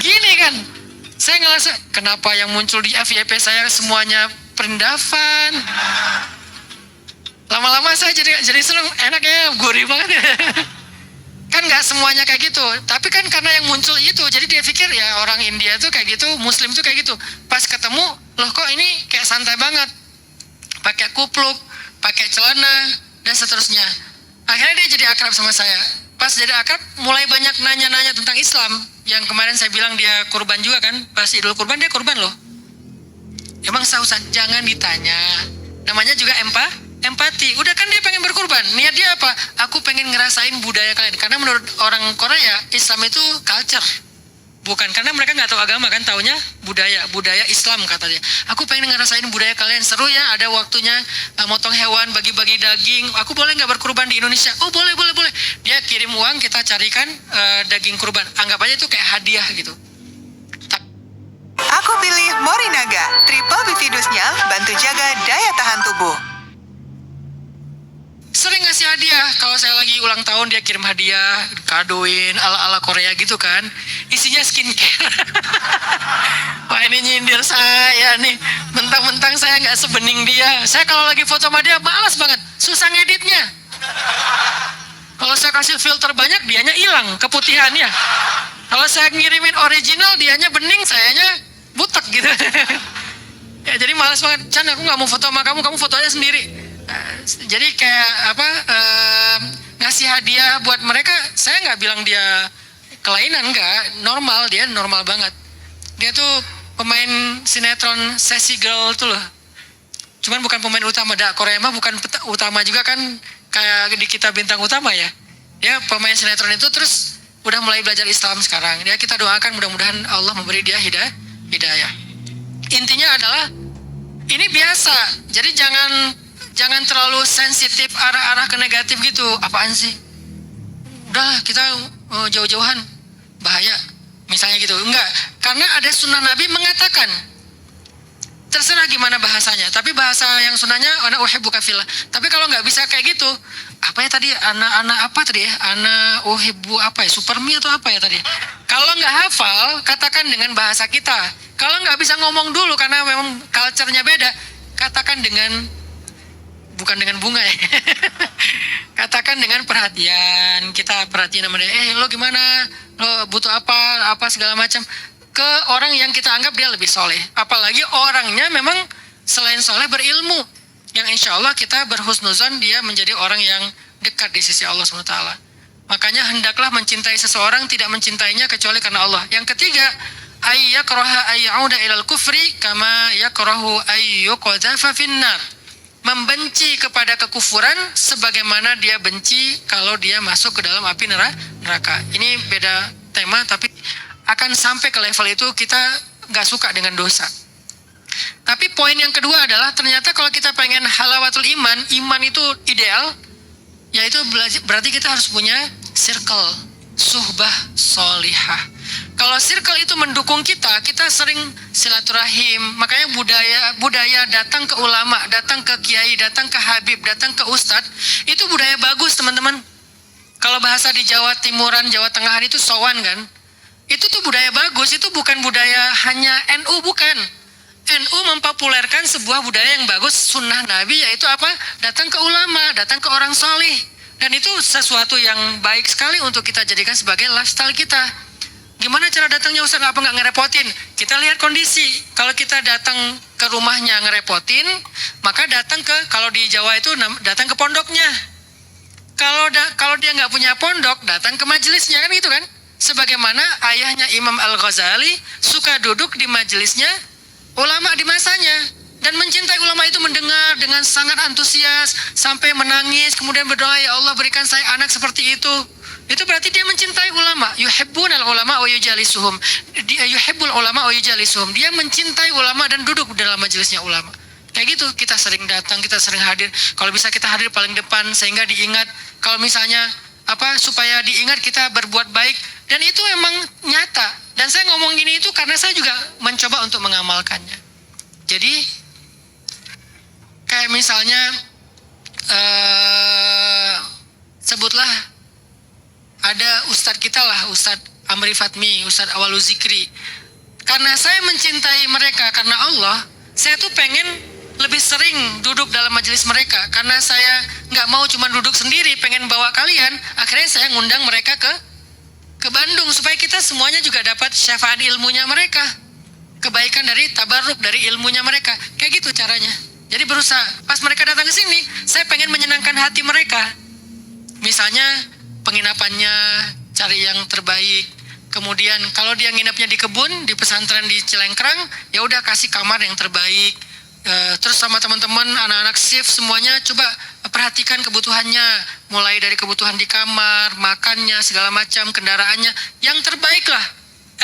gini kan. Saya ngerasa kenapa yang muncul di FYP saya semuanya perendavan. Lama-lama saya jadi seneng, enaknya gurih banget. Kan nggak semuanya kayak gitu. Tapi kan karena yang muncul itu, jadi dia pikir ya orang India tuh kayak gitu, Muslim tuh kayak gitu. Pas ketemu, loh kok ini kayak santai banget. Pakai kupluk, pakai celana, dan seterusnya. Akhirnya dia jadi akrab sama saya. Pas jadi akrab, mulai banyak nanya-nanya tentang Islam. Yang kemarin saya bilang dia kurban juga kan. Pas Idul Kurban, dia kurban loh. Emang Ustaz, jangan ditanya. Namanya juga empati. Udah kan dia pengen berkurban. Niat dia apa? Aku pengen ngerasain budaya kalian. Karena menurut orang Korea, Islam itu culture. Bukan, karena mereka nggak tahu agama kan, taunya budaya Islam kata dia. Aku pengen ngerasain budaya kalian, seru ya, ada waktunya motong hewan, bagi-bagi daging. Aku boleh nggak berkurban di Indonesia? Oh boleh. Dia kirim uang, kita carikan daging kurban. Anggap aja itu kayak hadiah gitu. Aku pilih Morinaga. Triple Bifidusnya bantu jaga daya tahan tubuh. Sering ngasih hadiah. Kalau saya lagi ulang tahun, dia kirim hadiah, kadoin ala-ala Korea gitu kan. Isinya skincare. Wah ini nyindir saya nih. Mentang-mentang saya nggak sebening dia. Saya kalau lagi foto sama dia malas banget. Susah ngeditnya. Kalau saya kasih filter banyak, dianya hilang keputihannya. Kalau saya ngirimin original, dianya bening, sayanya butek gitu. Ya jadi malas banget. Chan, aku nggak mau foto sama kamu foto aja sendiri. Jadi kayak apa, ngasih hadiah buat mereka. Saya nggak bilang dia kelainan, enggak, normal, dia normal banget. Dia tuh pemain sinetron Sassy Girl tuh loh. Cuman bukan pemain utama. Korea mah bukan utama juga kan, kayak di Kita Bintang Utama ya. Dia pemain sinetron itu, terus udah mulai belajar Islam sekarang. Ya kita doakan mudah-mudahan Allah memberi dia hidayah. Intinya adalah ini biasa. Jadi jangan terlalu sensitif arah-arah ke negatif gitu. Apaan sih? Udah kita jauh-jauhan, bahaya. Misalnya gitu. Enggak. Karena ada sunnah Nabi mengatakan. Terserah gimana bahasanya. Tapi bahasa yang sunnahnya ana uhibbuka fillah. Tapi kalau nggak bisa kayak gitu, apa ya tadi? Ana apa tadi ya? Ana uhibbu apa ya? Supermi atau apa ya tadi? Kalau nggak hafal, katakan dengan bahasa kita. Kalau nggak bisa ngomong dulu karena memang culture-nya beda, katakan bukan dengan bunga ya. Katakan dengan perhatian. Kita perhatiin sama dia. Lo gimana? Lo butuh apa segala macam. Ke orang yang kita anggap dia lebih soleh. Apalagi orangnya memang selain soleh berilmu. Yang insya Allah kita berhusnuzan dia menjadi orang yang dekat di sisi Allah SWT. Makanya hendaklah mencintai seseorang, tidak mencintainya kecuali karena Allah. Yang ketiga, ayyakraha ayyauda ilal kufri kama yakrahu ayyuqadhafa finnar. Membenci kepada kekufuran sebagaimana dia benci kalau dia masuk ke dalam api neraka. Ini beda tema, tapi akan sampai ke level itu kita nggak suka dengan dosa. Tapi poin yang kedua adalah ternyata kalau kita pengen halawatul iman itu ideal, yaitu berarti kita harus punya circle, suhbah solihah. Kalau Kalau circle itu mendukung kita, kita sering silaturahim. Makanya budaya datang ke ulama, datang ke kiai, datang ke habib, datang ke ustadz, itu budaya bagus teman-teman. Kalau bahasa di Jawa Timuran, Jawa Tengahan itu sowan kan, itu tuh budaya bagus. Itu bukan budaya hanya NU, bukan. NU mempopulerkan sebuah budaya yang bagus, sunnah Nabi, yaitu apa? Datang ke ulama, datang ke orang solih. Dan itu sesuatu yang baik sekali untuk kita jadikan sebagai lifestyle kita. Gimana cara datangnya Ustaz? Apa nggak ngerepotin? Kita lihat kondisi. Kalau kita datang ke rumahnya ngerepotin, maka datang ke, kalau di Jawa itu datang ke pondoknya. Kalau dia nggak punya pondok, datang ke majelisnya, kan gitu kan? Sebagaimana ayahnya Imam Al-Ghazali suka duduk di majelisnya ulama di masanya, dan mencintai ulama itu, mendengar dengan sangat antusias sampai menangis, kemudian berdoa, ya Allah berikan saya anak seperti itu. Itu berarti dia mencintai ulama. Yuhibbunal ulama wa yujalisuhum. Yuhibbul ulama wa yujalisuhum. Dia mencintai ulama dan duduk dalam majelisnya ulama. Kayak gitu, kita sering datang, kita sering hadir. Kalau bisa kita hadir paling depan sehingga diingat. Kalau misalnya supaya diingat kita berbuat baik, dan itu emang nyata. Dan saya ngomong gini itu karena saya juga mencoba untuk mengamalkannya. Jadi kayak misalnya sebutlah ada ustadz kita lah, Ustadz Amri Fatmi, Ustadz Awalu Zikri. Karena saya mencintai mereka karena Allah, saya tuh pengen lebih sering duduk dalam majelis mereka. Karena saya nggak mau cuma duduk sendiri, pengen bawa kalian. Akhirnya saya ngundang mereka ke Bandung supaya kita semuanya juga dapat syafaat ilmunya mereka, kebaikan dari tabarruk dari ilmunya mereka. Kayak gitu caranya. Jadi berusaha pas mereka datang ke sini, saya pengen menyenangkan hati mereka. Misalnya penginapannya cari yang terbaik. Kemudian kalau dia nginepnya di kebun, di pesantren di Cilengkrang, ya udah kasih kamar yang terbaik. Terus sama teman-teman anak-anak shift semuanya coba perhatikan kebutuhannya, mulai dari kebutuhan di kamar, makannya, segala macam, kendaraannya, yang terbaik lah.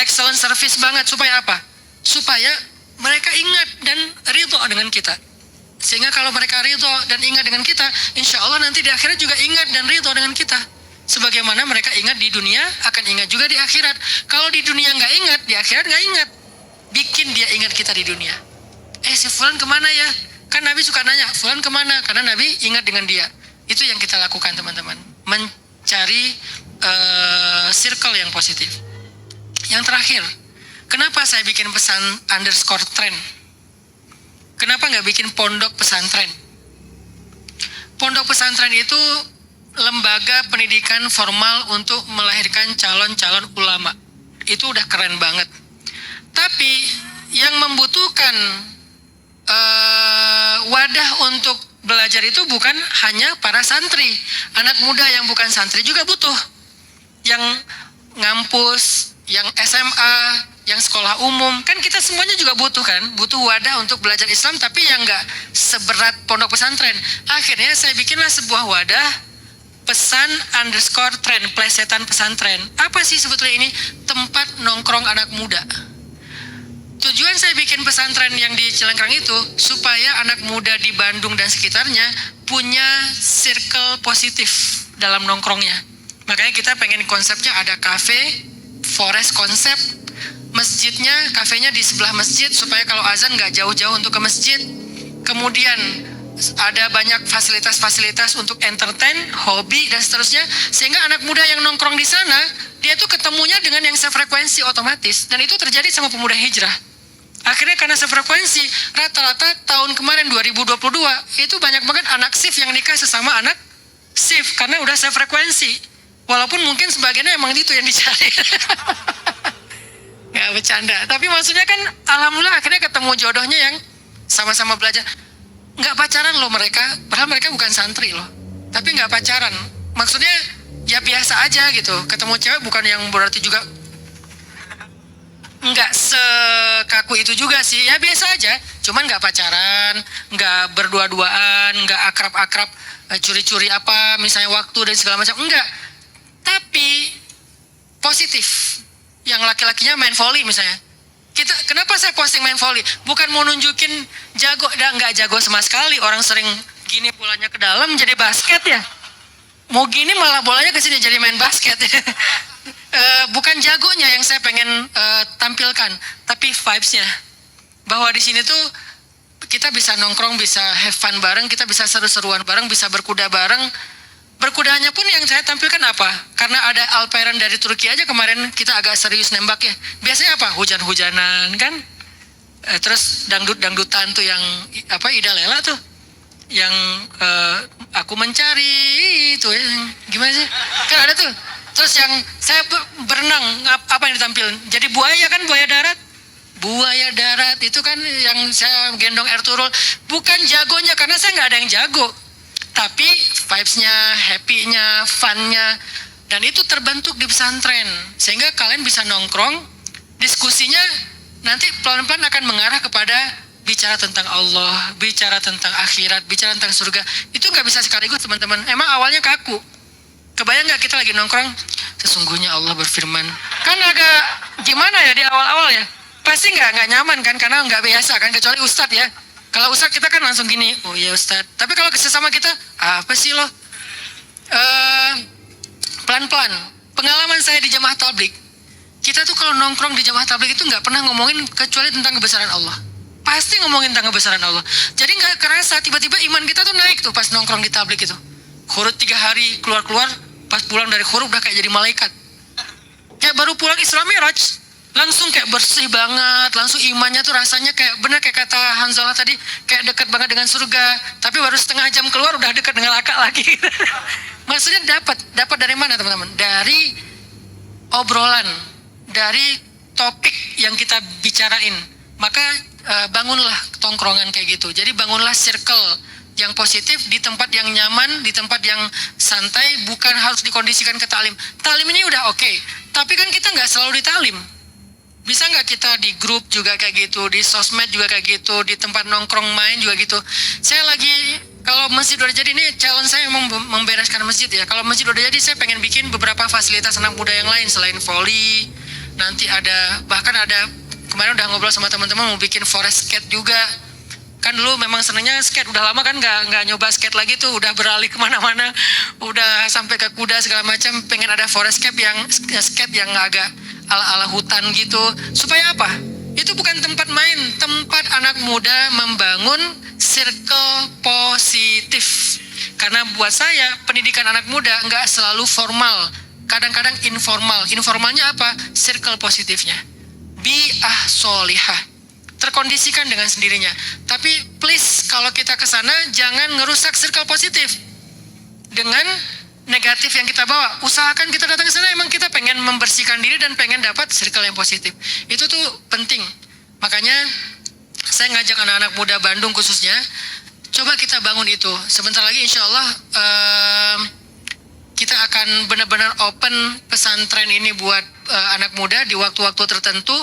Excellent service banget. Supaya apa? Supaya mereka ingat dan ridho dengan kita. Sehingga kalau mereka ridho dan ingat dengan kita, insya Allah nanti di akhirat juga ingat dan ridho dengan kita. Sebagaimana mereka ingat di dunia, akan ingat juga di akhirat. Kalau di dunia nggak ingat, di akhirat nggak ingat. Bikin dia ingat kita di dunia. Si Fulan kemana ya? Kan Nabi suka nanya, Fulan kemana? Karena Nabi ingat dengan dia. Itu yang kita lakukan teman-teman. Mencari circle yang positif. Yang terakhir, kenapa saya bikin pesan _trend? Kenapa nggak bikin pondok pesantren? Pondok pesantren itu lembaga pendidikan formal untuk melahirkan calon-calon ulama. Itu udah keren banget. Tapi yang membutuhkan wadah untuk belajar itu bukan hanya para santri. Anak muda yang bukan santri juga butuh. Yang ngampus, yang SMA, yang sekolah umum, kan kita semuanya juga butuh kan, butuh wadah untuk belajar Islam, tapi yang nggak seberat pondok pesantren. Akhirnya saya bikinlah sebuah wadah pesan _trend, plesetan pesantren. Apa sih sebetulnya ini? Tempat nongkrong anak muda. Tujuan saya bikin pesantren yang di Cilengkrang itu supaya anak muda di Bandung dan sekitarnya punya circle positif dalam nongkrongnya. Makanya kita pengen konsepnya ada cafe, forest konsep, masjidnya, kafenya di sebelah masjid supaya kalau azan nggak jauh-jauh untuk ke masjid. Kemudian ada banyak fasilitas-fasilitas untuk entertain, hobi, dan seterusnya. Sehingga anak muda yang nongkrong di sana, dia tuh ketemunya dengan yang sefrekuensi otomatis. Dan itu terjadi sama pemuda hijrah. Akhirnya karena sefrekuensi, rata-rata tahun kemarin 2022, itu banyak banget anak shift yang nikah sesama anak shift. Karena udah sefrekuensi. Walaupun mungkin sebagiannya emang itu yang dicari. Nggak bercanda. Tapi maksudnya kan, alhamdulillah akhirnya ketemu jodohnya yang sama-sama belajar. Nggak pacaran loh mereka, padahal mereka bukan santri loh. Tapi nggak pacaran, maksudnya ya biasa aja gitu. Ketemu cewek bukan yang berarti juga, nggak sekaku itu juga sih. Ya biasa aja, cuman nggak pacaran, nggak berdua-duaan, nggak akrab-akrab, curi-curi apa, misalnya waktu dan segala macam, enggak. Tapi positif. Yang laki-lakinya main volley misalnya. Kenapa saya posting main volley? Bukan mau nunjukin jago, dan nggak jago sama sekali. Orang sering gini bolanya ke dalam jadi basket ya. Mau gini malah bolanya ke sini jadi main basket. bukan jagonya yang saya pengen tampilkan, tapi vibes-nya. Bahwa di sini tuh kita bisa nongkrong, bisa have fun bareng, kita bisa seru-seruan bareng, bisa berkuda bareng. Berkudanya pun yang saya tampilkan apa? Karena ada Alperen dari Turki aja kemarin kita agak serius nembak ya. Biasanya apa? Hujan-hujanan kan? Terus dangdutan tuh yang apa? Ida Lela tuh. Yang aku mencari itu ya. Gimana sih? Kan ada tuh. Terus yang saya berenang, apa yang ditampilkan? Jadi buaya kan, buaya darat. Buaya darat itu kan yang saya gendong air turun. Bukan jagonya karena saya nggak ada yang jago. Tapi vibes-nya, happy-nya, fun-nya, dan itu terbentuk di pesantren. Sehingga kalian bisa nongkrong, diskusinya nanti pelan-pelan akan mengarah kepada bicara tentang Allah, bicara tentang akhirat, bicara tentang surga. Itu nggak bisa sekaligus teman-teman. Emang awalnya kaku. Kebayang nggak kita lagi nongkrong, sesungguhnya Allah berfirman. Kan agak gimana ya di awal-awal ya. Pasti nggak nyaman kan, karena nggak biasa kan, kecuali ustadz ya. Kalau ustadz kita kan langsung gini, oh iya ustadz. Tapi kalau sesama kita, apa sih lo? Pelan-pelan. Pengalaman saya di jamaah tabligh, kita tuh kalau nongkrong di jamaah tabligh itu nggak pernah ngomongin kecuali tentang kebesaran Allah. Pasti ngomongin tentang kebesaran Allah. Jadi nggak kerasa tiba-tiba iman kita tuh naik tuh pas nongkrong di tabligh itu. Khurut 3 hari keluar-keluar, pas pulang dari khurut udah kayak jadi malaikat. Kayak baru pulang Isra Mi'raj. Langsung kayak bersih banget, langsung imannya tuh rasanya kayak benar kayak kata Hanzalah tadi, kayak dekat banget dengan surga. Tapi baru setengah jam keluar udah dekat dengan neraka lagi. Maksudnya dapat dari mana teman-teman? Dari obrolan, dari topik yang kita bicarain. Maka bangunlah tongkrongan kayak gitu. Jadi bangunlah circle yang positif di tempat yang nyaman, di tempat yang santai, bukan harus dikondisikan ke talim. Talim ini udah oke, tapi kan kita nggak selalu di talim. Bisa nggak kita di grup juga kayak gitu, di sosmed juga kayak gitu, di tempat nongkrong main juga gitu. Saya lagi, kalau masjid udah jadi, ini challenge saya memang membereskan masjid ya. Kalau masjid udah jadi, saya pengen bikin beberapa fasilitas anak muda yang lain selain volley. Nanti ada, bahkan ada, kemarin udah ngobrol sama teman-teman mau bikin forest skate juga. Kan dulu memang senangnya skate, udah lama kan nggak nyoba skate lagi tuh, udah beralih kemana-mana, udah sampai ke kuda segala macam. Pengen ada forest skate yang agak ala-ala hutan gitu. Supaya apa? Itu bukan tempat main, tempat anak muda membangun circle positif. Karena buat saya pendidikan anak muda nggak selalu formal, kadang-kadang informal. Informalnya apa? Circle positifnya. Bi'ah solihah. Terkondisikan dengan sendirinya. Tapi please kalau kita ke sana jangan ngerusak circle positif dengan negatif yang kita bawa. Usahakan kita datang ke sana emang kita pengen membersihkan diri dan pengen dapat circle yang positif. Itu tuh penting. Makanya saya ngajak anak-anak muda Bandung khususnya, coba kita bangun itu. Sebentar lagi insya Allah kita akan benar-benar open pesantren ini buat anak muda di waktu-waktu tertentu.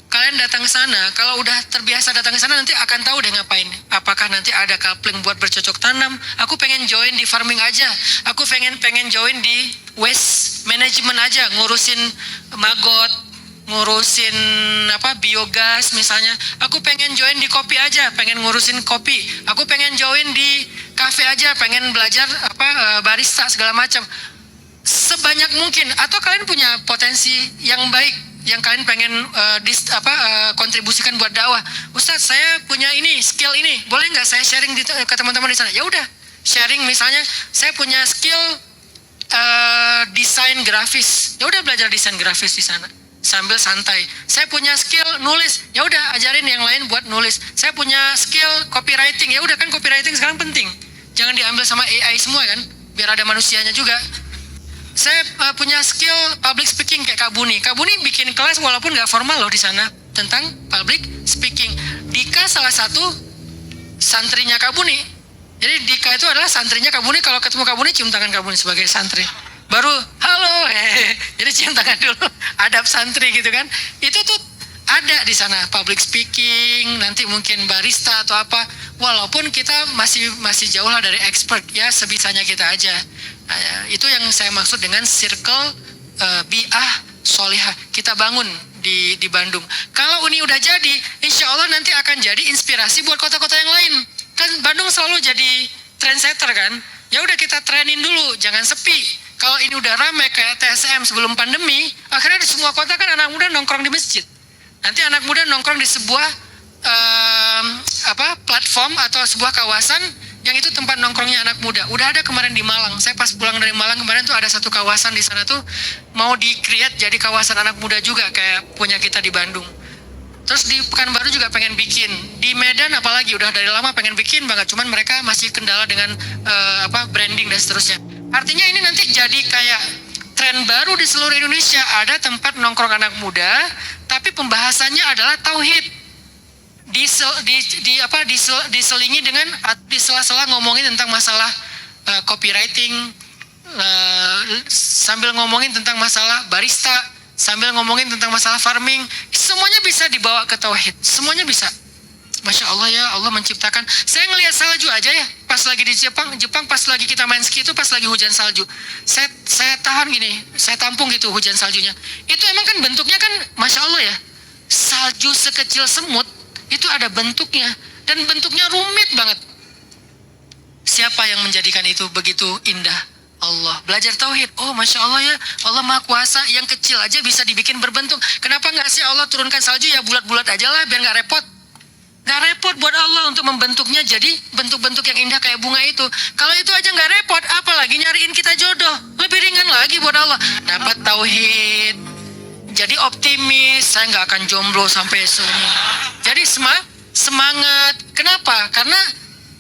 Kalian datang ke sana, kalau udah terbiasa datang ke sana nanti akan tahu deh ngapain. Apakah nanti ada coupling buat bercocok tanam? Aku pengen join di farming aja. Aku pengen join di waste management aja, ngurusin maggot, ngurusin biogas misalnya. Aku pengen join di kopi aja, pengen ngurusin kopi. Aku pengen join di cafe aja, pengen belajar barista segala macam. Sebanyak mungkin. Atau kalian punya potensi yang baik yang kalian pengen kontribusikan buat dakwah. Ustadz, saya punya ini, skill ini, boleh nggak saya sharing ke teman-teman di sana? Ya udah, sharing misalnya, saya punya skill desain grafis. Ya udah belajar desain grafis di sana sambil santai. Saya punya skill nulis. Ya udah ajarin yang lain buat nulis. Saya punya skill copywriting. Ya udah kan copywriting sekarang penting. Jangan diambil sama AI semua kan, biar ada manusianya juga. Saya punya skill public speaking kayak Kak Buni. Kak Buni bikin kelas walaupun nggak formal loh di sana tentang public speaking. Dika salah satu santrinya Kak Buni. Jadi Dika itu adalah santrinya Kak Buni. Kalau ketemu Kak Buni, cium tangan Kak Buni sebagai santri. Baru halo, jadi cium tangan dulu. Adab santri gitu kan. Itu tuh ada di sana public speaking. Nanti mungkin barista atau apa. Walaupun kita masih jauh lah dari expert ya, sebisanya kita aja. Nah, itu yang saya maksud dengan circle bi'ah solihah. Kita bangun di Bandung. Kalau Uni udah jadi, insya Allah nanti akan jadi inspirasi buat kota-kota yang lain. Kan Bandung selalu jadi trendsetter kan. Ya udah kita trenin dulu, jangan sepi. Kalau ini udah ramai kayak TSM sebelum pandemi, akhirnya di semua kota kan anak muda nongkrong di masjid. Nanti anak muda nongkrong di sebuah platform atau sebuah kawasan yang itu tempat nongkrongnya anak muda. Udah ada kemarin di Malang. Saya pas pulang dari Malang kemarin tuh ada satu kawasan di sana tuh mau di-create jadi kawasan anak muda juga kayak punya kita di Bandung. Terus di Pekanbaru juga pengen bikin. Di Medan apalagi udah dari lama pengen bikin banget. Cuman mereka masih kendala dengan branding dan seterusnya. Artinya ini nanti jadi kayak tren baru di seluruh Indonesia. Ada tempat nongkrong anak muda, tapi pembahasannya adalah tauhid. Diselingi dengan di sela-sela ngomongin tentang masalah copywriting, sambil ngomongin tentang masalah barista, sambil ngomongin tentang masalah farming, semuanya bisa dibawa ke tauhid, semuanya bisa. Masya Allah ya, Allah menciptakan. Saya ngelihat salju aja ya, pas lagi di Jepang pas lagi kita main ski itu pas lagi hujan salju. Saya tahan gini, saya tampung gitu hujan saljunya. Itu emang kan bentuknya kan, Masya Allah ya, salju sekecil semut itu ada bentuknya dan bentuknya rumit banget. Siapa yang menjadikan itu begitu indah? Allah. Belajar tauhid. Oh, Masya Allah ya, Allah Maha Kuasa, yang kecil aja bisa dibikin berbentuk. Kenapa nggak sih Allah turunkan salju ya bulat-bulat aja lah biar nggak repot? Nggak repot buat Allah untuk membentuknya jadi bentuk-bentuk yang indah kayak bunga itu. Kalau itu aja nggak repot, apalagi nyariin kita jodoh. Lebih ringan lagi buat Allah. Dapat tauhid, jadi optimis, saya nggak akan jomblo sampai sini. Jadi semangat. Kenapa? Karena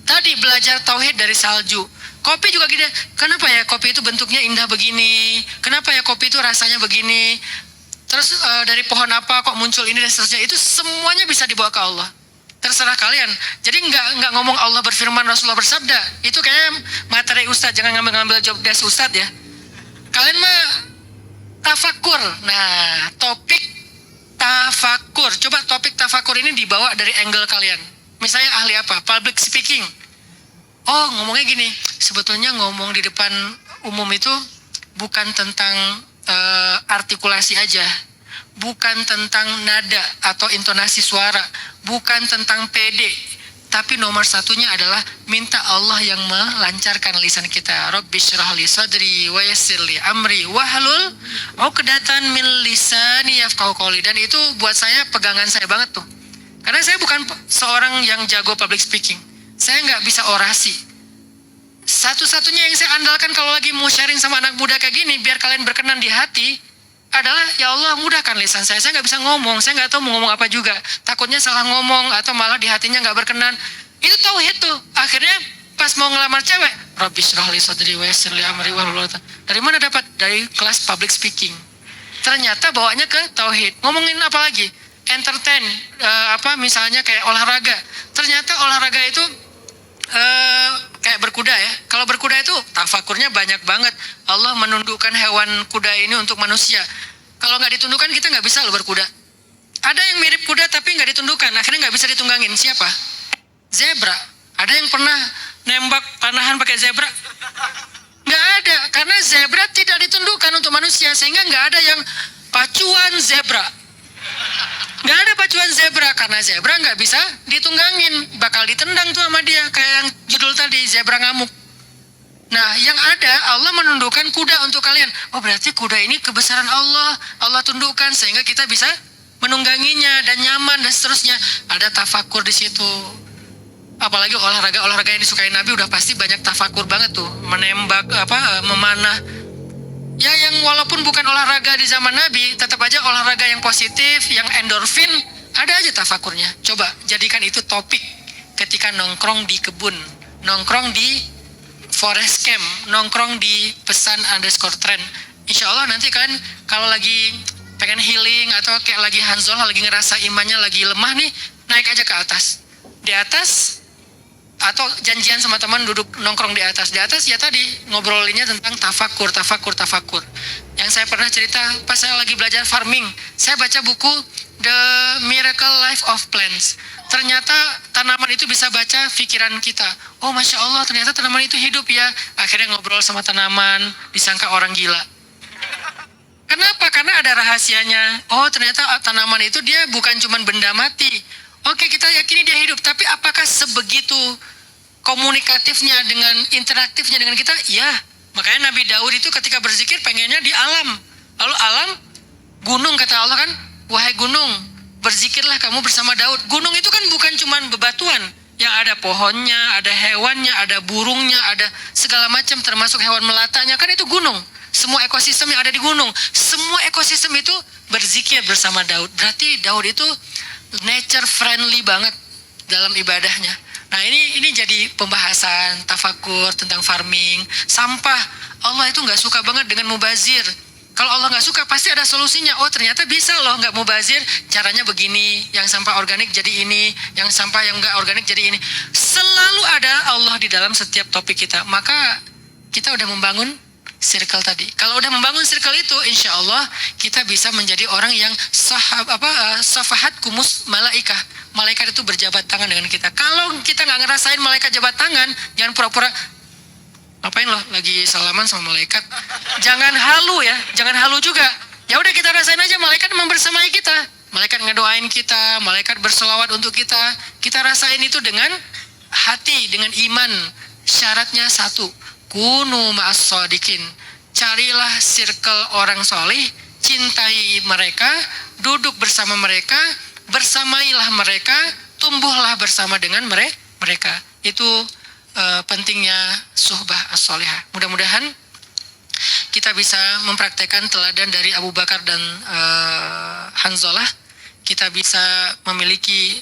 tadi belajar tauhid dari salju. Kopi juga gitu. Kenapa ya kopi itu bentuknya indah begini? Kenapa ya kopi itu rasanya begini? Terus dari pohon apa kok muncul ini dan seterusnya? Itu semuanya bisa dibawa ke Allah. Terserah kalian. Jadi nggak ngomong Allah berfirman, Rasulullah bersabda. Itu kayaknya materi Ustadz. Jangan ngambil job desk Ustadz ya. Kalian mah tafakur. Nah, topik tafakur. Coba topik tafakur ini dibawa dari angle kalian. Misalnya ahli apa? Public speaking. Oh, ngomongnya gini. Sebetulnya ngomong di depan umum itu bukan tentang artikulasi aja. Bukan tentang nada atau intonasi suara. Bukan tentang PD. Tapi nomor satunya adalah minta Allah yang melancarkan lisan kita. Rabbi syrah li sadri wa yassir li amri wahlul 'uqdatan min lisani yafqahu qawli. Dan itu buat saya pegangan saya banget tuh. Karena saya bukan seorang yang jago public speaking. Saya nggak bisa orasi. Satu-satunya yang saya andalkan kalau lagi mau sharing sama anak muda kayak gini, biar kalian berkenan di hati, adalah ya Allah mudahkan lisan saya. Saya nggak bisa ngomong, saya nggak tahu mau ngomong apa juga. Takutnya salah ngomong atau malah di hatinya nggak berkenan. Itu tauhid tuh. Akhirnya pas mau ngelamar cewek, Rabbi syrah li sadri wa yassir li amri wahlul 'uqdatam. Dari mana dapat? Dari kelas public speaking. Ternyata bawanya ke tauhid. Ngomongin apa lagi? Entertain, misalnya kayak olahraga. Ternyata olahraga itu kayak berkuda ya. Kalau berkuda itu tafakurnya banyak banget. Allah menundukkan hewan kuda ini untuk manusia. Kalau nggak ditundukkan kita nggak bisa loh berkuda. Ada yang mirip kuda tapi nggak ditundukkan, akhirnya nggak bisa ditunggangin. Siapa? Zebra. Ada yang pernah nembak panahan pakai zebra? Nggak ada, karena zebra tidak ditundukkan untuk manusia, sehingga nggak ada yang pacuan zebra. Nggak ada pacuan zebra, karena zebra nggak bisa ditunggangin, bakal ditendang tuh sama dia, kayak yang judul tadi, zebra ngamuk. Nah, yang ada Allah menundukkan kuda untuk kalian. Oh, berarti kuda ini kebesaran Allah, Allah tundukkan sehingga kita bisa menungganginya dan nyaman dan seterusnya. Ada tafakur di situ. Apalagi olahraga yang disukai Nabi udah pasti banyak tafakur banget tuh, menembak memanah. Ya, yang walaupun bukan olahraga di zaman Nabi, tetap aja olahraga yang positif, yang endorfin, ada aja tafakurnya. Coba jadikan itu topik ketika nongkrong di kebun, nongkrong di forest camp, nongkrong di pesan_trend. Insya Allah nanti kalian kalau lagi pengen healing atau kayak lagi Hanzolah, lagi ngerasa imannya lagi lemah nih, naik aja ke atas. Di atas atau janjian sama teman duduk nongkrong di atas. Di atas ya tadi ngobrolinnya tentang tafakur. Yang saya pernah cerita pas saya lagi belajar farming, saya baca buku The Miracle Life of Plants. Ternyata tanaman itu bisa baca pikiran kita. Oh, Masya Allah, ternyata tanaman itu hidup ya. Akhirnya ngobrol sama tanaman, disangka orang gila. Kenapa? Karena ada rahasianya. Oh, ternyata tanaman itu dia bukan cuma benda mati. Oke, kita yakini dia hidup, tapi apakah sebegitu komunikatifnya dengan interaktifnya dengan kita? Ya, Makanya Nabi Daud itu ketika berzikir pengennya di alam. Lalu alam, gunung kata Allah kan, wahai gunung, berzikirlah kamu bersama Daud. Gunung itu kan bukan cuma bebatuan, yang ada pohonnya, ada hewannya, ada burungnya, ada segala macam termasuk hewan melatanya, kan itu gunung. Semua ekosistem yang ada di gunung, semua ekosistem itu berzikir bersama Daud. Berarti Daud itu nature friendly banget dalam ibadahnya. Nah ini jadi pembahasan tafakur tentang farming, sampah. Allah itu nggak suka banget dengan mubazir. Kalau Allah nggak suka pasti ada solusinya. Oh ternyata bisa loh nggak mubazir. Caranya begini. Yang sampah organik jadi ini. Yang sampah yang nggak organik jadi ini. Selalu ada Allah di dalam setiap topik kita. Maka kita udah membangun circle tadi. Kalau udah membangun circle itu, insya Allah kita bisa menjadi orang yang safahat kumus malaikah. Malaikat itu berjabat tangan dengan kita. Kalau kita nggak ngerasain malaikat jabat tangan, jangan pura-pura. Ngapain loh lagi salaman sama malaikat? Jangan halu ya, jangan halu juga. Ya udah kita rasain aja malaikat membersamai kita. Malaikat ngedoain kita, malaikat berselawat untuk kita. Kita rasain itu dengan hati, dengan iman. Syaratnya satu, kunu ma'as shodiqin. Carilah circle orang solih, cintai mereka, duduk bersama mereka, bersamailah mereka, tumbuhlah bersama dengan mereka. Itu pentingnya suhbah as-solihah. Mudah-mudahan kita bisa mempraktekkan teladan dari Abu Bakar dan Hanzalah. Kita bisa memiliki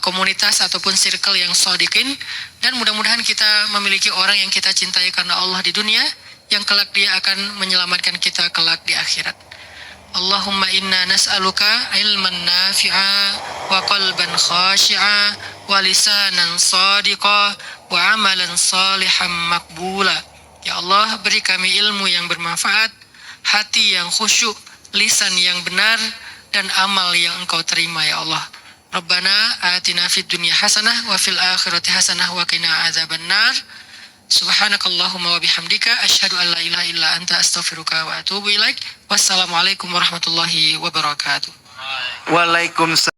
komunitas ataupun circle yang shodiqin, dan mudah-mudahan kita memiliki orang yang kita cintai karena Allah di dunia, yang kelak dia akan menyelamatkan kita kelak di akhirat. Allahumma inna nas'aluka ilman nafi'a wa qalban khashi'a wa lisanan sadiqa wa amalan salihan makbula. Ya Allah, beri kami ilmu yang bermanfaat, hati yang khusyuk, lisan yang benar, dan amal yang Engkau terima ya Allah. Rabbana atina fid dunya hasanah wa fil akhirati hasanah wa qina adzabannar. Subhanakallahumma wa bihamdika asyhadu an la ilaha illa anta astaghfiruka wa atubu ilaik. Wassalamualaikum warahmatullahi wabarakatuh. Waalaikumsalam.